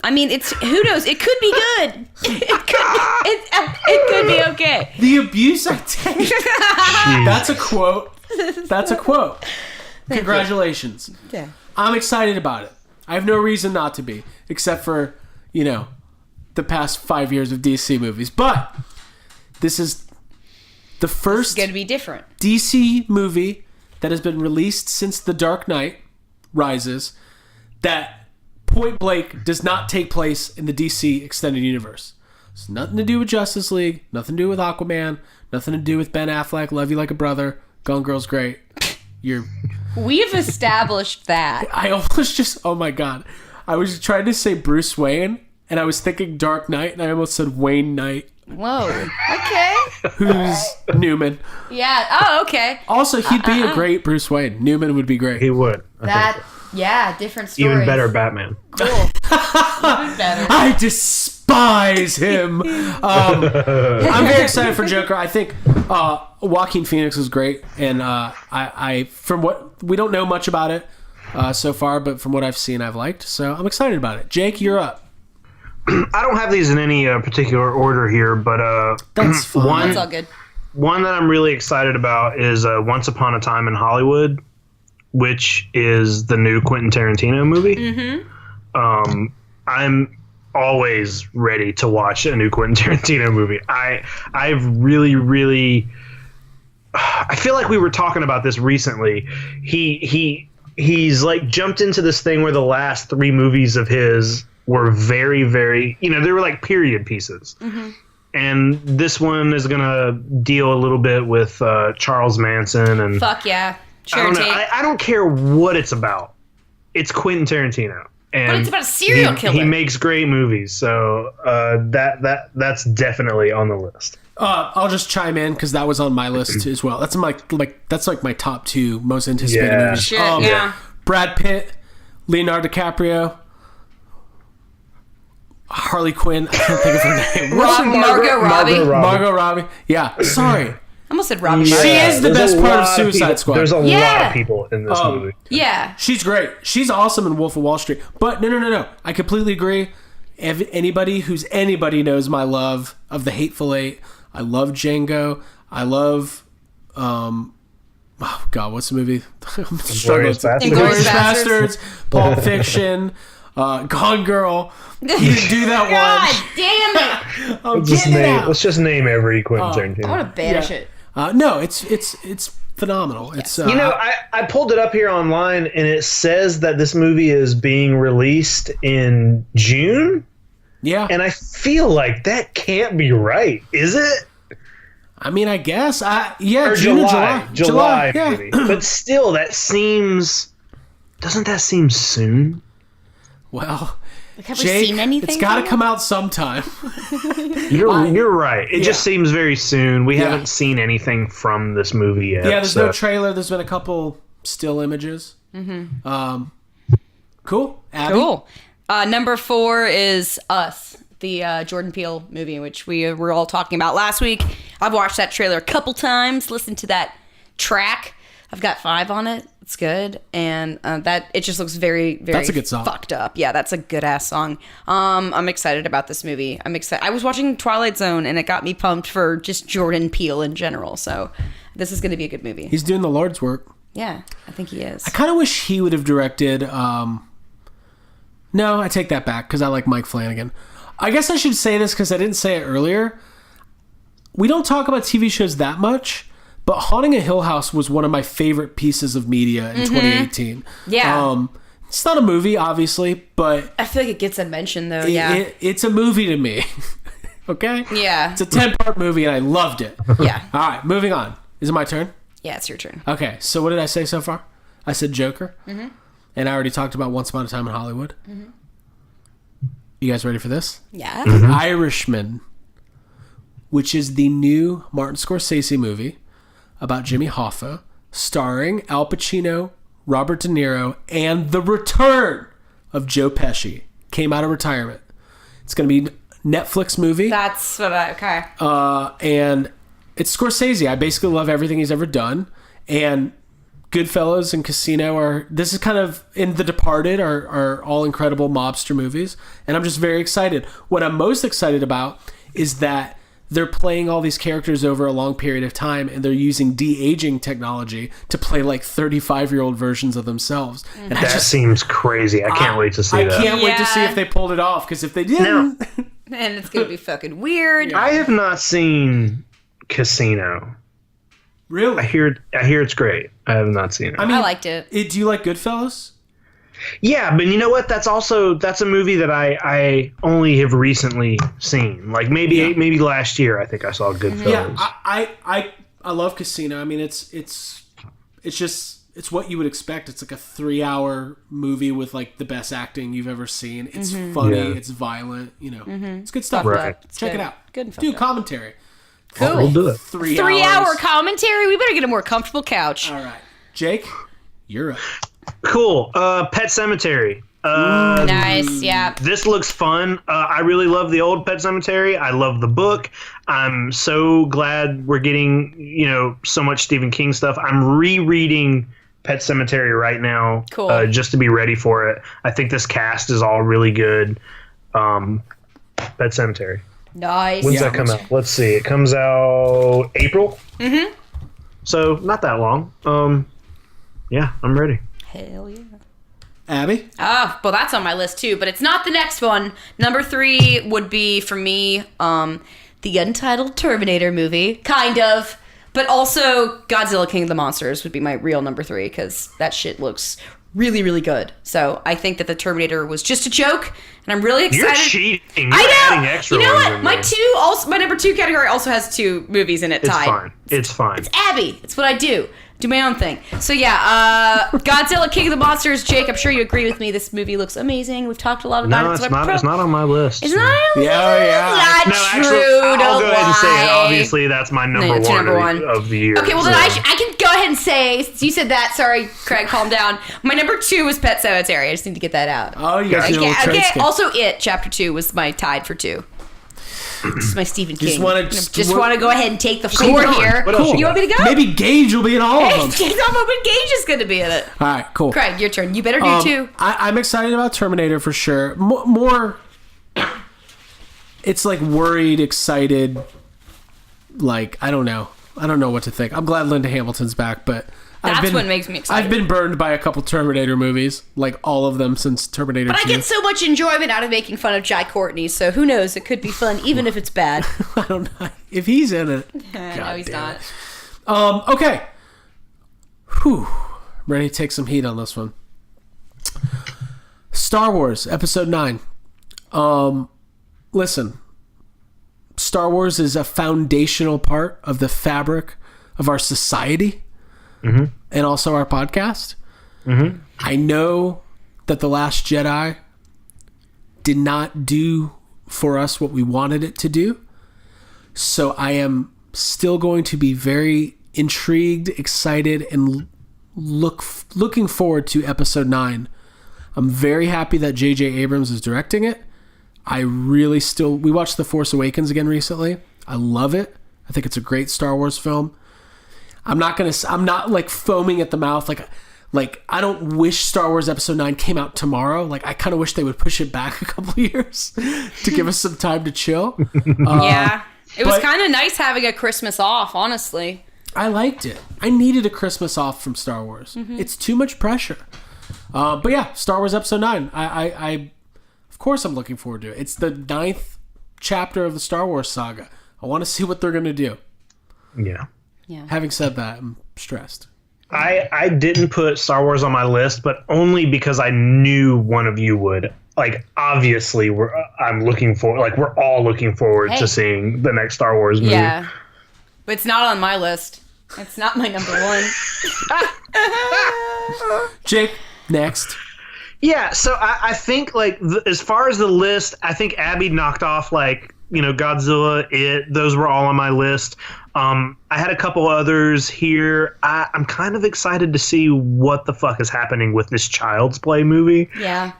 Speaker 10: I mean, who knows? It could be good. It could be okay.
Speaker 1: The abuse I take. That's a quote. That's a quote. Congratulations.
Speaker 10: Yeah.
Speaker 1: I'm excited about it. I have no reason not to be, except for, the past 5 years of DC movies. But this is the first
Speaker 10: going to be different
Speaker 1: DC movie that has been released since The Dark Knight Rises that point blank does not take place in the DC extended universe. It's nothing to do with Justice League, nothing to do with Aquaman, nothing to do with Ben Affleck, Love You Like a Brother, Gone Girl's great.
Speaker 10: We've established that.
Speaker 1: I almost just, oh my God. I was trying to say Bruce Wayne, and I was thinking Dark Knight, and I almost said Wayne Knight.
Speaker 10: Whoa. Okay.
Speaker 1: Who's Newman.
Speaker 10: Yeah. Oh, okay.
Speaker 1: Also, he'd be a great Bruce Wayne. Newman would be great.
Speaker 11: He would.
Speaker 10: Different stories.
Speaker 11: Even better Batman.
Speaker 10: Cool. Even better.
Speaker 1: I despise him. I'm very excited for Joker. I think Joaquin Phoenix is great, and I from what we don't know much about it so far, but from what I've seen, I've liked. So I'm excited about it. Jake, you're up.
Speaker 11: I don't have these in any particular order here, but
Speaker 1: that's fine.
Speaker 10: That's all good.
Speaker 11: One that I'm really excited about is Once Upon a Time in Hollywood, which is the new Quentin Tarantino movie. Mm-hmm. I'm always ready to watch a new Quentin Tarantino movie. I've really I feel like we were talking about this recently. He's like jumped into this thing where the last 3 movies of his were very, very, they were like period pieces. Mm-hmm. And this one is going to deal a little bit with Charles Manson. And
Speaker 10: fuck yeah.
Speaker 11: I don't care what it's about. It's Quentin Tarantino. And
Speaker 10: but it's about a serial killer.
Speaker 11: He makes great movies. So that's definitely on the list.
Speaker 1: I'll just chime in because that was on my list as well. That's like my top 2 most anticipated movies.
Speaker 10: Shit, yeah.
Speaker 1: Brad Pitt, Leonardo DiCaprio, Harley Quinn. I can't think of her name.
Speaker 10: Margot Robbie.
Speaker 1: Margot Robbie. Yeah. Sorry.
Speaker 10: I almost said Robin.
Speaker 1: She is the best part of Suicide Squad.
Speaker 11: There's a lot of people in this movie.
Speaker 10: Yeah.
Speaker 1: She's great. She's awesome in Wolf of Wall Street. But no. I completely agree. Anybody knows my love of the Hateful Eight. I love Django. I love... oh, God, what's the movie? I'm struggling. Inglourious Bastards. Pulp Fiction. Gone Girl. You didn't do that one.
Speaker 10: God damn it.
Speaker 11: Let's just name every Quentin Tarantino.
Speaker 10: I want to banish it.
Speaker 1: No, it's phenomenal. It's
Speaker 11: I pulled it up here online, and it says that this movie is being released in June.
Speaker 1: Yeah,
Speaker 11: and I feel like that can't be right, is it?
Speaker 1: I mean, I guess. Or
Speaker 11: June or July
Speaker 1: yeah.
Speaker 11: maybe. But still, doesn't that seem soon?
Speaker 1: Well,
Speaker 10: have we seen anything?
Speaker 1: It's got to come out sometime.
Speaker 11: You're right. It just seems very soon. We haven't seen anything from this movie yet.
Speaker 1: Yeah, there's no trailer. There's been a couple still images. Mm-hmm. Cool. Abby?
Speaker 10: Cool. Number 4 is Us, the Jordan Peele movie, which we were all talking about last week. I've watched that trailer a couple times, listened to that track. I've got 5 on it. It's good, and that it just looks very, very
Speaker 1: that's a good song.
Speaker 10: Fucked up. Yeah, that's a good ass song. I'm excited about this movie. I'm excited. I was watching Twilight Zone, and it got me pumped for just Jordan Peele in general. So this is going to be a good movie.
Speaker 1: He's doing the Lord's work.
Speaker 10: Yeah, I think he is.
Speaker 1: I kind of wish he would have directed. No, I take that back because I like Mike Flanagan. I guess I should say this because I didn't say it earlier. We don't talk about TV shows that much. But Haunting a Hill House was one of my favorite pieces of media in 2018.
Speaker 10: Yeah.
Speaker 1: It's not a movie, obviously, but...
Speaker 10: I feel like it gets a mention, though,
Speaker 1: it's a movie to me. Okay?
Speaker 10: Yeah.
Speaker 1: It's a 10-part movie, and I loved it.
Speaker 10: Yeah.
Speaker 1: All right, moving on. Is it my turn?
Speaker 10: Yeah, it's your turn.
Speaker 1: Okay, so what did I say so far? I said Joker. Mm-hmm. And I already talked about Once Upon a Time in Hollywood. Mm-hmm. You guys ready for this?
Speaker 10: Yeah.
Speaker 1: Mm-hmm. Irishman, which is the new Martin Scorsese movie about Jimmy Hoffa, starring Al Pacino, Robert De Niro, and the return of Joe Pesci. Came out of retirement. It's going to be a Netflix movie.
Speaker 10: That's what okay.
Speaker 1: And it's Scorsese. I basically love everything he's ever done. And Goodfellas and Casino this is kind of, in The Departed are all incredible mobster movies. And I'm just very excited. What I'm most excited about is that they're playing all these characters over a long period of time, and they're using de-aging technology to play like 35-year-old versions of themselves. And
Speaker 11: that seems crazy. I can't wait to see that.
Speaker 1: I can't wait to see if they pulled it off, because if they didn't...
Speaker 10: And it's going to be fucking weird.
Speaker 11: I have not seen Casino.
Speaker 1: Really?
Speaker 11: I hear it's great. I have not seen it.
Speaker 10: I mean, I liked it.
Speaker 1: Do you like Goodfellas?
Speaker 11: Yeah, but you know what? That's a movie that I only have recently seen. Like maybe last year I think I saw Goodfellas.
Speaker 1: Yeah, I love Casino. I mean, it's what you would expect. It's like a 3-hour movie with like the best acting you've ever seen. It's funny. Yeah. It's violent. You know, it's good stuff.
Speaker 11: Right.
Speaker 1: Check it out.
Speaker 10: Good.
Speaker 1: Do commentary.
Speaker 10: Cool.
Speaker 11: We'll do it.
Speaker 10: 3-hour commentary. We better get a more comfortable couch.
Speaker 1: All right, Jake, you're up.
Speaker 11: Cool. Pet Sematary.
Speaker 10: Nice. Yeah.
Speaker 11: This looks fun. I really love the old Pet Sematary. I love the book. I'm so glad we're getting so much Stephen King stuff. I'm rereading Pet Sematary right now.
Speaker 10: Cool.
Speaker 11: Just to be ready for it. I think this cast is all really good. Pet Sematary.
Speaker 10: Nice.
Speaker 11: When's that come out? Let's see. It comes out April.
Speaker 10: Mm-hmm.
Speaker 11: So not that long. Yeah, I'm ready.
Speaker 10: Hell yeah.
Speaker 1: Abby?
Speaker 10: Oh, well, that's on my list too, but it's not the next one. Number 3 would be, for me, the Untitled Terminator movie. Kind of. But also, Godzilla King of the Monsters would be my real number 3, because that shit looks really, really good. So I think that the Terminator was just a joke, and I'm really excited.
Speaker 11: You're cheating. You're
Speaker 10: I know.
Speaker 11: adding extra
Speaker 10: you know
Speaker 11: ones
Speaker 10: what?
Speaker 11: in
Speaker 10: My number 2 category also has 2 movies in it tied.
Speaker 11: It's fine.
Speaker 10: It's Abby. It's what I do. Do my own thing. So yeah, Godzilla King of the Monsters. Jake, I'm sure you agree with me. This movie looks amazing. We've talked a lot about it.
Speaker 11: No, it's not on my list.
Speaker 10: It's not on your list?
Speaker 1: Yeah.
Speaker 10: Not true.
Speaker 11: I'll go ahead and say it.
Speaker 10: Lie.
Speaker 11: Obviously, that's my number one of the year.
Speaker 10: Okay, well then I can go ahead and say, since you said that, sorry, Craig, calm down. My number 2 was Pet Sematary. I just need to get that out.
Speaker 1: Oh, you got your little
Speaker 10: Okay, also It, Chapter 2 was my tied for 2. This is my Stephen King.
Speaker 1: Just want
Speaker 10: to go ahead and take the floor here.
Speaker 1: Cool.
Speaker 10: You want me to go?
Speaker 1: Maybe Gage will be in all of them.
Speaker 10: I'm hoping Gage is going to be in it.
Speaker 1: All right, cool.
Speaker 10: Craig, your turn. You better do too.
Speaker 1: I'm excited about Terminator for sure. More, it's like worried, excited. Like I don't know what to think. I'm glad Linda Hamilton's back, but
Speaker 10: that's what makes me excited.
Speaker 1: I've been burned by a couple Terminator movies, like all of them since Terminator 2.
Speaker 10: But I get so much enjoyment out of making fun of Jai Courtney, so who knows? It could be fun, even if it's bad.
Speaker 1: I don't know if he's in it.
Speaker 10: No, he's not.
Speaker 1: Okay. Whew. Ready to take some heat on this one. Star Wars Episode 9. Listen. Star Wars is a foundational part of the fabric of our society and also our podcast. I know that The Last Jedi did not do for us what we wanted it to do. So I am still going to be very intrigued, excited, and looking forward to Episode 9. I'm very happy that J.J. Abrams is directing it. We watched The Force Awakens again recently. I love it. I think it's a great Star Wars film. I'm not like foaming at the mouth. Like I don't wish Star Wars Episode 9 came out tomorrow. Like I kind of wish they would push it back a couple of years to give us some time to chill.
Speaker 10: Yeah. It was kind of nice having a Christmas off, honestly.
Speaker 1: I liked it. I needed a Christmas off from Star Wars. It's too much pressure. But yeah, Star Wars Episode 9. I of course I'm looking forward to it. It's the 9th chapter of the Star Wars saga. I want to see what they're going to do.
Speaker 11: Yeah.
Speaker 1: Having said that, I'm stressed.
Speaker 11: I didn't put Star Wars on my list, but only because I knew one of you would. Like, obviously, we're all looking forward to seeing the next Star Wars movie.
Speaker 10: Yeah. But it's not on my list. It's not my number one.
Speaker 1: Jake, next.
Speaker 11: Yeah, so I think, like, as far as the list, I think Abby knocked off, like, Godzilla, those were all on my list. I had a couple others here. I'm kind of excited to see what the fuck is happening with this Child's Play movie.
Speaker 10: Yeah.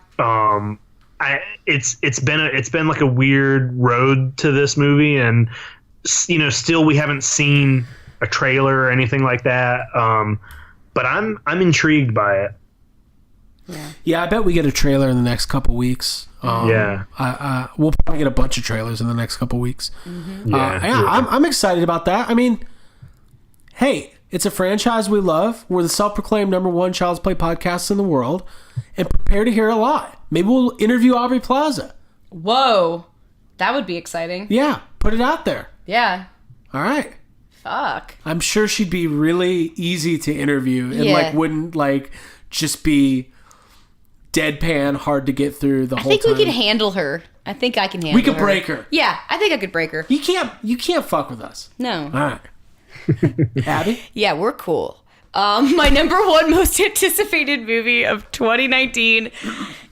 Speaker 11: It's been like a weird road to this movie, and still we haven't seen a trailer or anything like that. But I'm intrigued by it.
Speaker 1: Yeah, I bet we get a trailer in the next couple weeks. We'll probably get a bunch of trailers in the next couple weeks. I'm excited about that. I mean, hey, it's a franchise we love. We're the self-proclaimed #1 Child's Play podcast in the world, and prepare to hear a lot. Maybe we'll interview Aubrey Plaza.
Speaker 10: Whoa, that would be exciting.
Speaker 1: Yeah, put it out there.
Speaker 10: Yeah.
Speaker 1: All right.
Speaker 10: Fuck.
Speaker 1: I'm sure she'd be really easy to interview and wouldn't just be deadpan, hard to get through the whole time.
Speaker 10: I think we can handle her. I think I can handle her.
Speaker 1: We could break her.
Speaker 10: Yeah, I think I could break her.
Speaker 1: You can't fuck with us.
Speaker 10: No.
Speaker 1: All right. Abby?
Speaker 10: Yeah, we're cool. My #1 most anticipated movie of 2019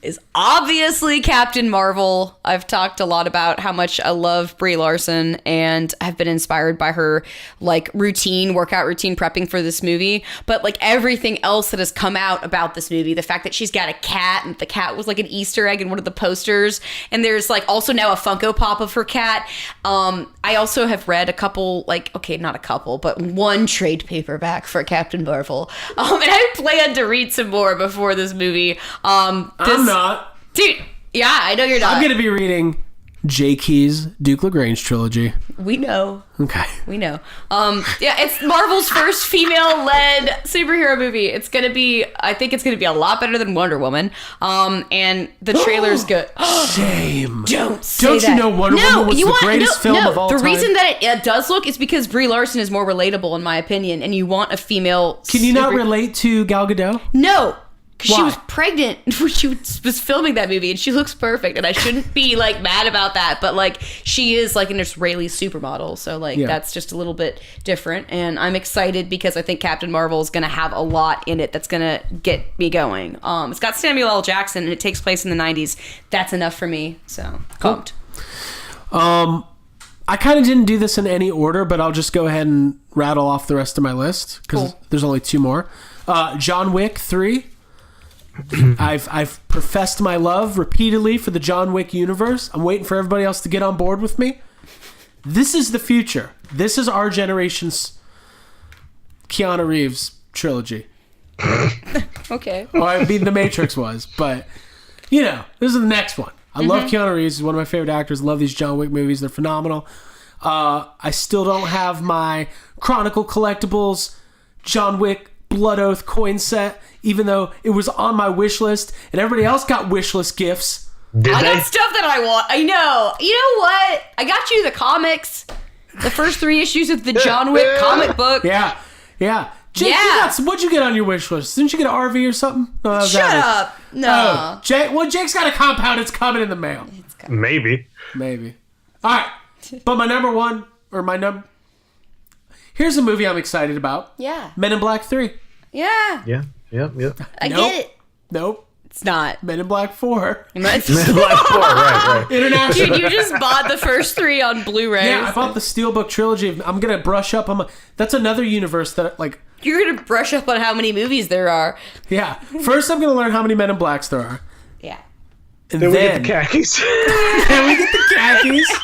Speaker 10: is obviously Captain Marvel. I've talked a lot about how much I love Brie Larson, and I've been inspired by her workout routine prepping for this movie. But everything else that has come out about this movie, the fact that she's got a cat, and the cat was an Easter egg in one of the posters, and there's also now a Funko Pop of her cat. I also have read a couple, not a couple, but one trade paperback for Captain Marvel. And I plan to read some more before this movie.
Speaker 1: I'm not.
Speaker 10: Dude, yeah, I know you're not.
Speaker 1: I'm going to be reading J. Key's Duke LaGrange trilogy.
Speaker 10: We know.
Speaker 1: Okay.
Speaker 10: We know. It's Marvel's first female-led superhero movie. I think it's going to be a lot better than Wonder Woman. And the trailer's good.
Speaker 1: Shame.
Speaker 10: Don't say
Speaker 1: Don't
Speaker 10: that.
Speaker 1: you know Wonder Woman was the greatest film of all time?
Speaker 10: The reason that it does look is because Brie Larson is more relatable, in my opinion, and you want a female...
Speaker 1: Can you not relate to Gal Gadot?
Speaker 10: No. Because
Speaker 1: Why?
Speaker 10: she was pregnant when she was filming that movie, and she looks perfect, and I shouldn't be mad about that, but she is an Israeli supermodel, so that's just a little bit different, and I'm excited because I think Captain Marvel is going to have a lot in it that's going to get me going. It's got Samuel L. Jackson, and it takes place in the 90s. That's enough for me, so pumped.
Speaker 1: I kind of didn't do this in any order, but I'll just go ahead and rattle off the rest of my list because there's only 2 more. John Wick 3. I've professed my love repeatedly for the John Wick universe. I'm waiting for everybody else to get on board with me. This is the future. This is our generation's Keanu Reeves trilogy.
Speaker 10: Okay.
Speaker 1: Well, I mean, The Matrix was, but, you know, this is the next one. I love Keanu Reeves. He's one of my favorite actors. Love these John Wick movies. They're phenomenal. I still don't have my Chronicle Collectibles John Wick Blood Oath coin set, even though it was on my wish list, and everybody else got wish list gifts.
Speaker 10: I got stuff that I want. I know. You know what? I got you the comics. The first 3 issues of the John Wick comic book.
Speaker 1: Yeah. Jake, what'd you get on your wish list? Didn't you get an RV or something? No,
Speaker 10: Shut up. No.
Speaker 1: Oh, Jake's got a compound. It's coming in the mail.
Speaker 11: Maybe.
Speaker 1: All right. But my number one, here's a movie I'm excited about.
Speaker 10: Yeah.
Speaker 1: Men in Black 3.
Speaker 10: Yeah.
Speaker 11: Yeah.
Speaker 10: I get it.
Speaker 1: Nope.
Speaker 10: It's not.
Speaker 1: Men in Black 4.
Speaker 11: Men in Black 4, right.
Speaker 1: International.
Speaker 10: Dude, you just bought the first 3 on Blu-ray.
Speaker 1: Yeah, I bought the Steelbook trilogy. I'm going to brush up on that's another universe that, like...
Speaker 10: You're going to brush up on how many movies there are.
Speaker 1: Yeah. First, I'm going to learn how many Men in Blacks there are.
Speaker 10: Yeah.
Speaker 1: And
Speaker 11: then we get the khakis.
Speaker 1: Then we get the khakis.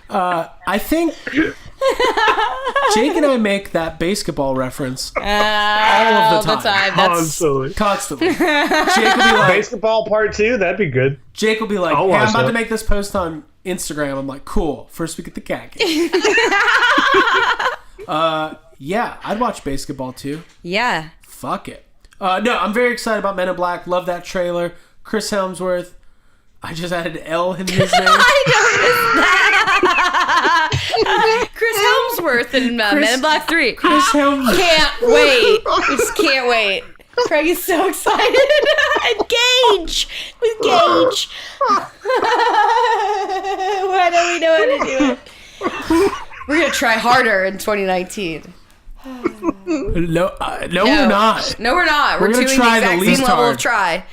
Speaker 1: I think Jake and I make that basketball reference all of the time.
Speaker 11: Constantly.
Speaker 1: Jake will be like,
Speaker 11: basketball part 2, that'd be good.
Speaker 1: Jake will be like, hey, I'm about to make this post on Instagram. I'm like, cool. First we get the khakis. Yeah, I'd watch basketball too.
Speaker 10: Yeah.
Speaker 1: Fuck it. No, I'm very excited about Men in Black. Love that trailer. Chris Hemsworth. I just added L in his name.
Speaker 10: I noticed that. Chris Hemsworth in Men in Black 3.
Speaker 1: Chris Hemsworth.
Speaker 10: Can't wait. We just can't wait. Craig is so excited. Engage with Gage. Why don't we know how to do it? We're going to try harder in 2019.
Speaker 1: No, we're not.
Speaker 10: No, we're not.
Speaker 1: We're
Speaker 10: doing
Speaker 1: try
Speaker 10: the exact
Speaker 1: least
Speaker 10: same level
Speaker 1: hard.
Speaker 10: of try.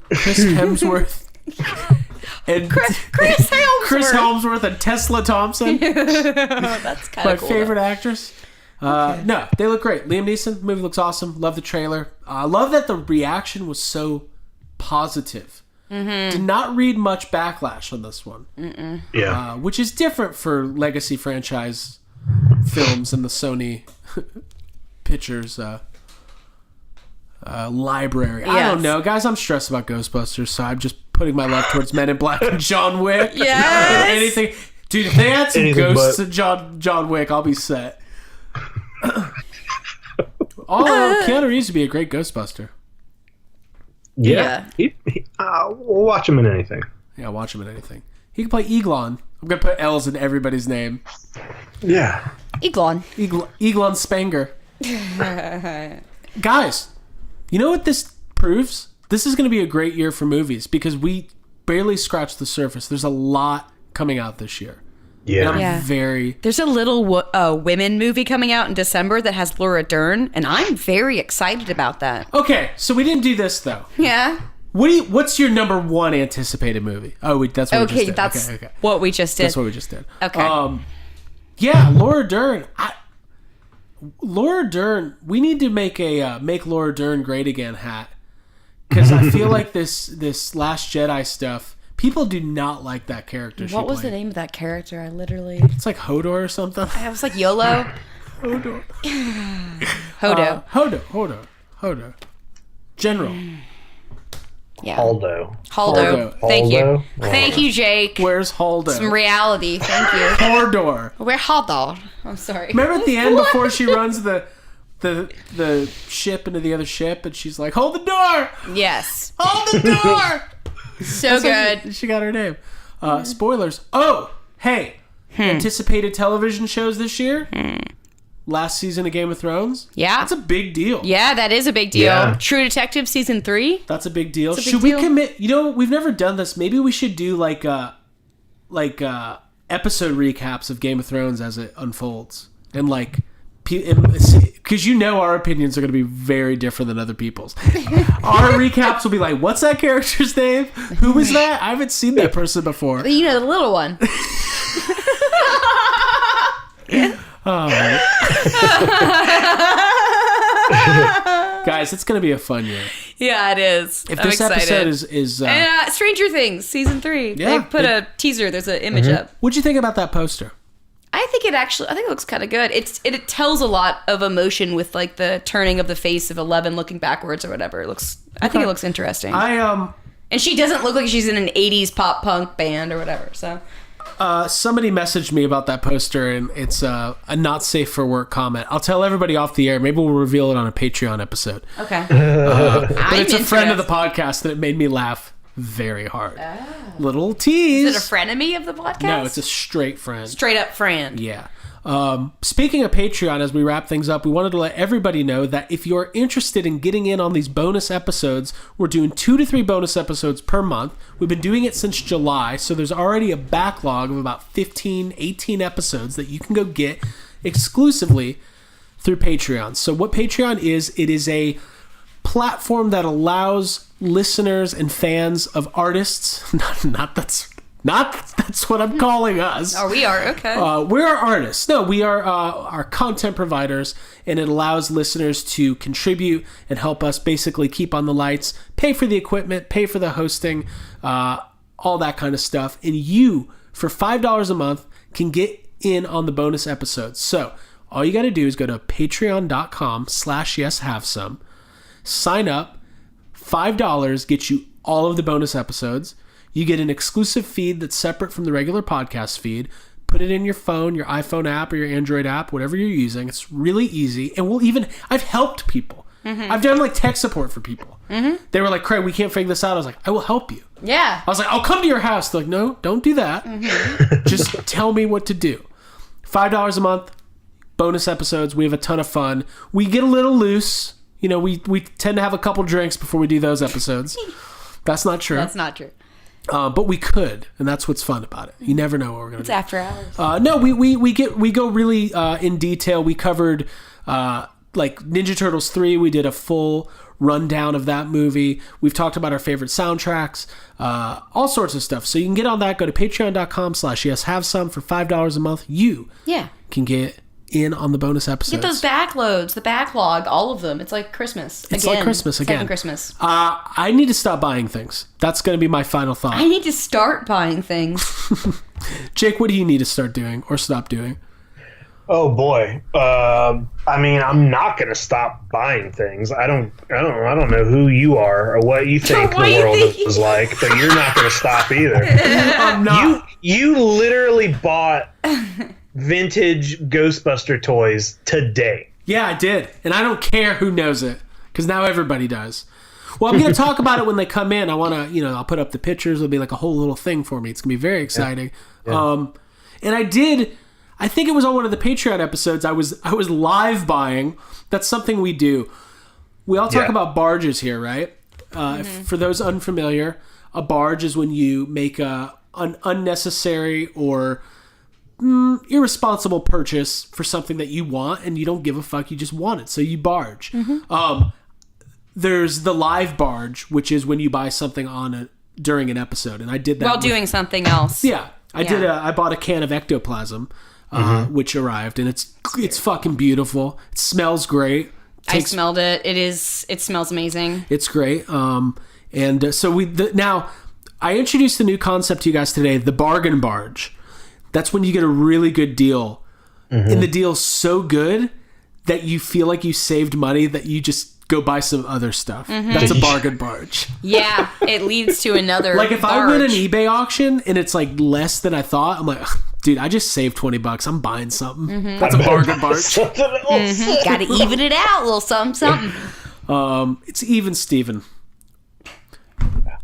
Speaker 1: Chris Hemsworth. And
Speaker 10: Chris
Speaker 1: Hemsworth and Tesla Thompson.
Speaker 10: That's kind of
Speaker 1: my favorite actress. No, they look great. Liam Neeson, the movie looks awesome. Love the trailer. I love that the reaction was so positive. Did not read much backlash on this one.
Speaker 11: Yeah,
Speaker 1: which is different for legacy franchise films and the Sony Pictures library. Yes. I don't know, guys. I'm stressed about Ghostbusters, so I'm just putting my love towards Men in Black and John Wick.
Speaker 10: Yes.
Speaker 1: Anything, dude. If they had some ghosts in John Wick, I'll be set. Keanu Reeves would be a great Ghostbuster.
Speaker 11: Yeah. We'll watch him in anything.
Speaker 1: Yeah, watch him in anything. He can play Eglon. I'm gonna put L's in everybody's name.
Speaker 11: Yeah.
Speaker 10: Eglon
Speaker 1: Spanger. Guys, you know what this proves? This is going to be a great year for movies because we barely scratched the surface. There's a lot coming out this year.
Speaker 11: Yeah.
Speaker 1: And I'm very...
Speaker 10: There's a little women movie coming out in December that has Laura Dern, and I'm very excited about that.
Speaker 1: Okay, so we didn't do this, though.
Speaker 10: Yeah.
Speaker 1: What's your number one anticipated movie? Oh, that's what we just did.
Speaker 10: That's
Speaker 1: okay.
Speaker 10: what we just did.
Speaker 1: That's what we just did.
Speaker 10: Okay.
Speaker 1: Yeah, Laura Dern. Laura Dern. We need to make a Make Laura Dern Great Again hat because I feel like this Last Jedi stuff. People do not like that character.
Speaker 10: What was the name of that character? I literally.
Speaker 1: It's like Hodor or something.
Speaker 10: I was like YOLO.
Speaker 1: Hodor.
Speaker 10: Hodo.
Speaker 1: Hodor. General.
Speaker 10: Yeah.
Speaker 11: Haldo.
Speaker 10: Thank you. Thank you, Jake.
Speaker 1: Where's Haldo?
Speaker 10: Some reality. Thank you.
Speaker 1: Hodor.
Speaker 10: Where's Haldo? I'm sorry.
Speaker 1: Remember at the end before she runs the ship into the other ship and she's like, hold the door.
Speaker 10: Yes.
Speaker 1: Hold the door.
Speaker 10: So good.
Speaker 1: She got her name. Spoilers. Oh, hey. Anticipated television shows this year? Last season of Game of Thrones?
Speaker 10: Yeah.
Speaker 1: That's a big deal.
Speaker 10: Yeah, that is a big deal.
Speaker 11: Yeah.
Speaker 10: True Detective Season 3?
Speaker 1: That's a big deal.
Speaker 10: Should
Speaker 1: we commit... You know, we've never done this. Maybe we should do like episode recaps of Game of Thrones as it unfolds. And like... Because you know our opinions are going to be very different than other people's. Our recaps will be like, what's that character's name? Who was that? I haven't seen that person before.
Speaker 10: You know, the little one.
Speaker 1: Guys, it's going to be a fun year.
Speaker 10: Yeah, it is.
Speaker 1: If this episode is
Speaker 10: Stranger Things season 3.
Speaker 1: Yeah,
Speaker 10: they put a teaser. There's an image up.
Speaker 1: What'd you think about that poster?
Speaker 10: I think it looks kind of good. It tells a lot of emotion with like the turning of the face of 11 looking backwards or whatever. I think it looks interesting. And she doesn't look like she's in an 80s pop punk band or whatever. So
Speaker 1: somebody messaged me about that poster, and it's a not safe for work comment. I'll tell everybody off the air. Maybe we'll reveal it on a Patreon episode.
Speaker 10: Okay.
Speaker 1: But it's a friend of the podcast, and it made me laugh very hard. Oh. Little tease.
Speaker 10: Is it a frenemy of the podcast?
Speaker 1: No, it's a straight friend.
Speaker 10: Straight up friend.
Speaker 1: Yeah. Speaking of Patreon, as we wrap things up, we wanted to let everybody know that if you're interested in getting in on these bonus episodes, we're doing 2 to 3 bonus episodes per month. We've been doing it since July, so there's already a backlog of about 15, 18 episodes that you can go get exclusively through Patreon. So what Patreon is, it is a platform that allows listeners and fans of artists, that's what I'm calling us.
Speaker 10: Oh, we are? Okay.
Speaker 1: We're artists. No, we are our content providers, and it allows listeners to contribute and help us basically keep on the lights, pay for the equipment, pay for the hosting, all that kind of stuff. And you, for $5 a month, can get in on the bonus episodes. So all you got to do is go to patreon.com/yeshavesome, sign up. $5 gets you all of the bonus episodes. You get an exclusive feed that's separate from the regular podcast feed. Put it in your phone, your iPhone app or your Android app, whatever you're using. It's really easy. And I've helped people. Mm-hmm. I've done like tech support for people. Mm-hmm. They were like, Craig, we can't figure this out. I was like, I will help you.
Speaker 10: Yeah.
Speaker 1: I was like, I'll come to your house. They're like, no, don't do that. Mm-hmm. Just tell me what to do. $5 a month, bonus episodes. We have a ton of fun. We get a little loose. You know, we tend to have a couple drinks before we do those episodes. That's not true.
Speaker 10: That's not true.
Speaker 1: But we could, and that's what's fun about it. You never know what we're gonna do.
Speaker 10: It's after hours.
Speaker 1: No, we go really in detail. We covered like Ninja Turtles 3. We did a full rundown of that movie. We've talked about our favorite soundtracks, all sorts of stuff. So you can get on that. Go to patreon.com/yeshavesome for $5 a month. You can get in on the bonus episodes.
Speaker 10: Get those backloads, the backlog, all of them. It's like Christmas.
Speaker 1: It's like Christmas again.
Speaker 10: Second Christmas.
Speaker 1: I need to stop buying things. That's going to be my final thought.
Speaker 10: I need to start buying things.
Speaker 1: Jake, what do you need to start doing or stop doing?
Speaker 11: Oh boy. I mean, I'm not going to stop buying things. I don't know who you are or what you think the world is like, but you're not going to stop either.
Speaker 1: I'm not.
Speaker 11: You literally bought vintage Ghostbuster toys today.
Speaker 1: Yeah, I did. And I don't care who knows it, because now everybody does. Well, I'm going to talk about it when they come in. I want to, I'll put up the pictures. It'll be like a whole little thing for me. It's going to be very exciting. Yeah. And I think it was on one of the Patreon episodes, I was live buying. That's something we do. We all talk about barges here, right? For those unfamiliar, a barge is when you make an unnecessary or irresponsible purchase for something that you want and you don't give a fuck, you just want it, so you barge. There's the live barge, which is when you buy something during an episode, and I did that
Speaker 10: while doing something else.
Speaker 1: I bought a can of ectoplasm, which arrived, and it's fucking beautiful. It smells great.
Speaker 10: I smelled it. It smells amazing.
Speaker 1: It's great. Now I introduced the new concept to you guys today, the bargain barge. That's when you get a really good deal. And the deal's so good that you feel like you saved money that you just go buy some other stuff. That's a bargain barge.
Speaker 10: Yeah, it leads to another
Speaker 1: Like if
Speaker 10: barge.
Speaker 1: I win an eBay auction and it's like less than I thought, I'm like, dude, I just saved $20. I'm buying something. That's a bargain barge.
Speaker 10: Got to even it out, a little something.
Speaker 1: It's even Steven.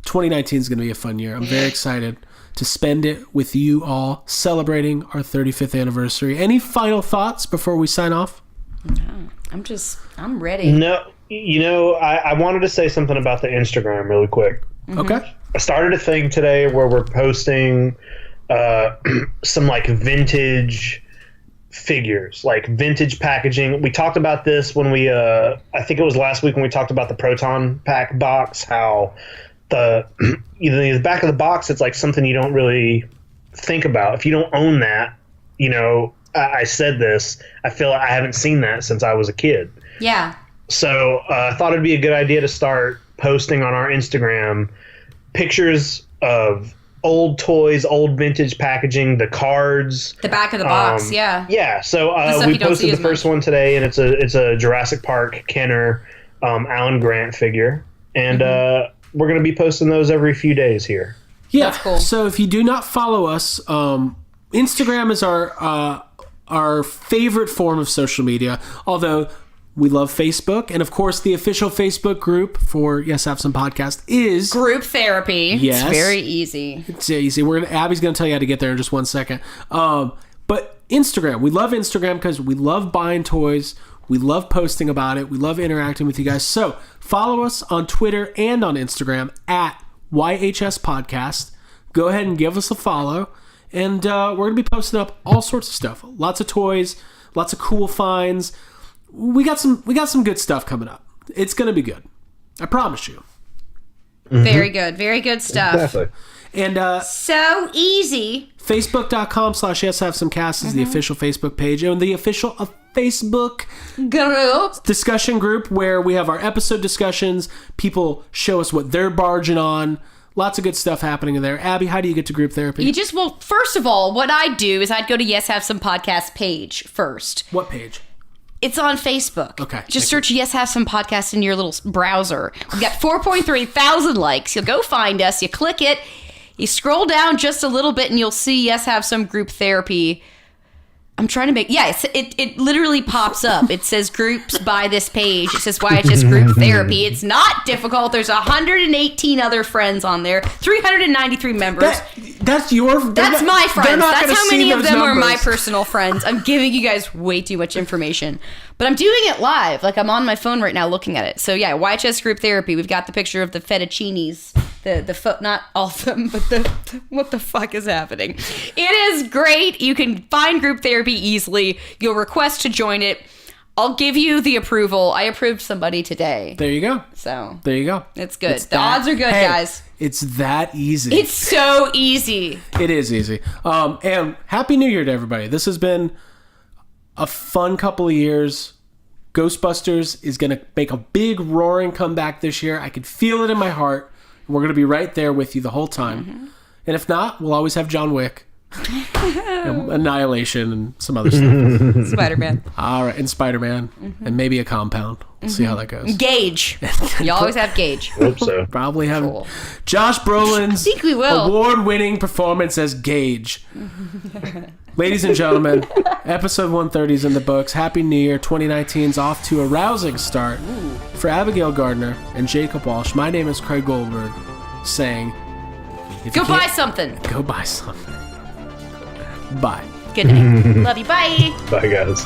Speaker 1: 2019 is going to be a fun year. I'm very excited to spend it with you all, celebrating our 35th anniversary. Any final thoughts before we sign off?
Speaker 10: I'm ready.
Speaker 11: No, I wanted to say something about the Instagram really quick.
Speaker 1: Okay.
Speaker 11: I started a thing today where we're posting some like vintage figures, like vintage packaging. We talked about this when we, I think it was last week when we talked about the Proton Pack box, how the back of the box, it's like something you don't really think about. If you don't own that, I said this, I feel like I haven't seen that since I was a kid.
Speaker 10: Yeah.
Speaker 11: So I thought it'd be a good idea to start posting on our Instagram pictures of old toys, old vintage packaging, the cards,
Speaker 10: the back of the box.
Speaker 11: Yeah. So we posted the first one today, and it's a Jurassic Park Kenner Alan Grant figure, and we're gonna be posting those every few days here.
Speaker 1: Yeah.
Speaker 10: That's cool.
Speaker 1: So if you do not follow us, Instagram is our favorite form of social media, although we love Facebook. And of course, the official Facebook group for Yes Have Some Podcast is
Speaker 10: Group Therapy.
Speaker 1: Yes.
Speaker 10: It's very easy.
Speaker 1: It's easy. Abby's going to tell you how to get there in just 1 second. But Instagram, we love Instagram because we love buying toys. We love posting about it. We love interacting with you guys. So follow us on Twitter and on Instagram at YHS Podcast. Go ahead and give us a follow. And we're going to be posting up all sorts of stuff. Lots of toys, lots of cool finds. We got some good stuff coming up. It's going to be good. I promise you.
Speaker 10: Mm-hmm. Very good. Very good stuff.
Speaker 11: Definitely.
Speaker 1: And
Speaker 10: so easy.
Speaker 1: Facebook.com/YesHaveSomeCast is the official Facebook page and the official Facebook
Speaker 10: group
Speaker 1: discussion group where we have our episode discussions. People show us what they're barging on. Lots of good stuff happening in there. Abby, how do you get to group therapy?
Speaker 10: First of all, what I'd do is I'd go to Yes Have Some Podcast page first.
Speaker 1: What page?
Speaker 10: It's on Facebook.
Speaker 1: Okay.
Speaker 10: Just search Yes Have Some Podcast in your little browser. We've got 4.3 thousand likes. You'll go find us. You click it. You scroll down just a little bit and you'll see Yes Have Some Group Therapy. I'm trying to make... Yeah, it literally pops up. It says groups by this page. It says YHS Group Therapy. It's not difficult. There's 118 other friends on there. 393 members.
Speaker 1: That's
Speaker 10: my friends. That's how many of them
Speaker 1: numbers.
Speaker 10: are my personal friends. I'm giving you guys way too much information. But I'm doing it live. Like, I'm on my phone right now looking at it. So, yeah, YHS Group Therapy. We've got the picture of the fettuccinis. Not all of them, but what the fuck is happening? It is great. You can find group therapy easily. You'll request to join it. I'll give you the approval. I approved somebody today.
Speaker 1: There you go.
Speaker 10: So
Speaker 1: there you go.
Speaker 10: It's good. The odds are good, guys.
Speaker 1: It's that easy.
Speaker 10: It's so easy.
Speaker 1: It is easy. And Happy New Year to everybody. This has been a fun couple of years. Ghostbusters is going to make a big roaring comeback this year. I can feel it in my heart. We're going to be right there with you the whole time. Mm-hmm. And if not, we'll always have John Wick, and Annihilation, and some other stuff.
Speaker 10: Spider-Man.
Speaker 1: All right, and Spider-Man, and maybe a Compound. We'll see how that goes.
Speaker 10: Gage. You always have Gage.
Speaker 11: Hope so.
Speaker 1: Probably have Josh Brolin's
Speaker 10: I think we will.
Speaker 1: award-winning performance as Gage. Ladies and gentlemen, episode 130 is in the books. Happy New Year. 2019's off to a rousing start. For Abigail Gardner and Jacob Walsh, my name is Craig Goldberg, saying...
Speaker 10: Go buy something.
Speaker 1: Go buy something. Bye.
Speaker 10: Good night. Love you. Bye.
Speaker 11: Bye, guys.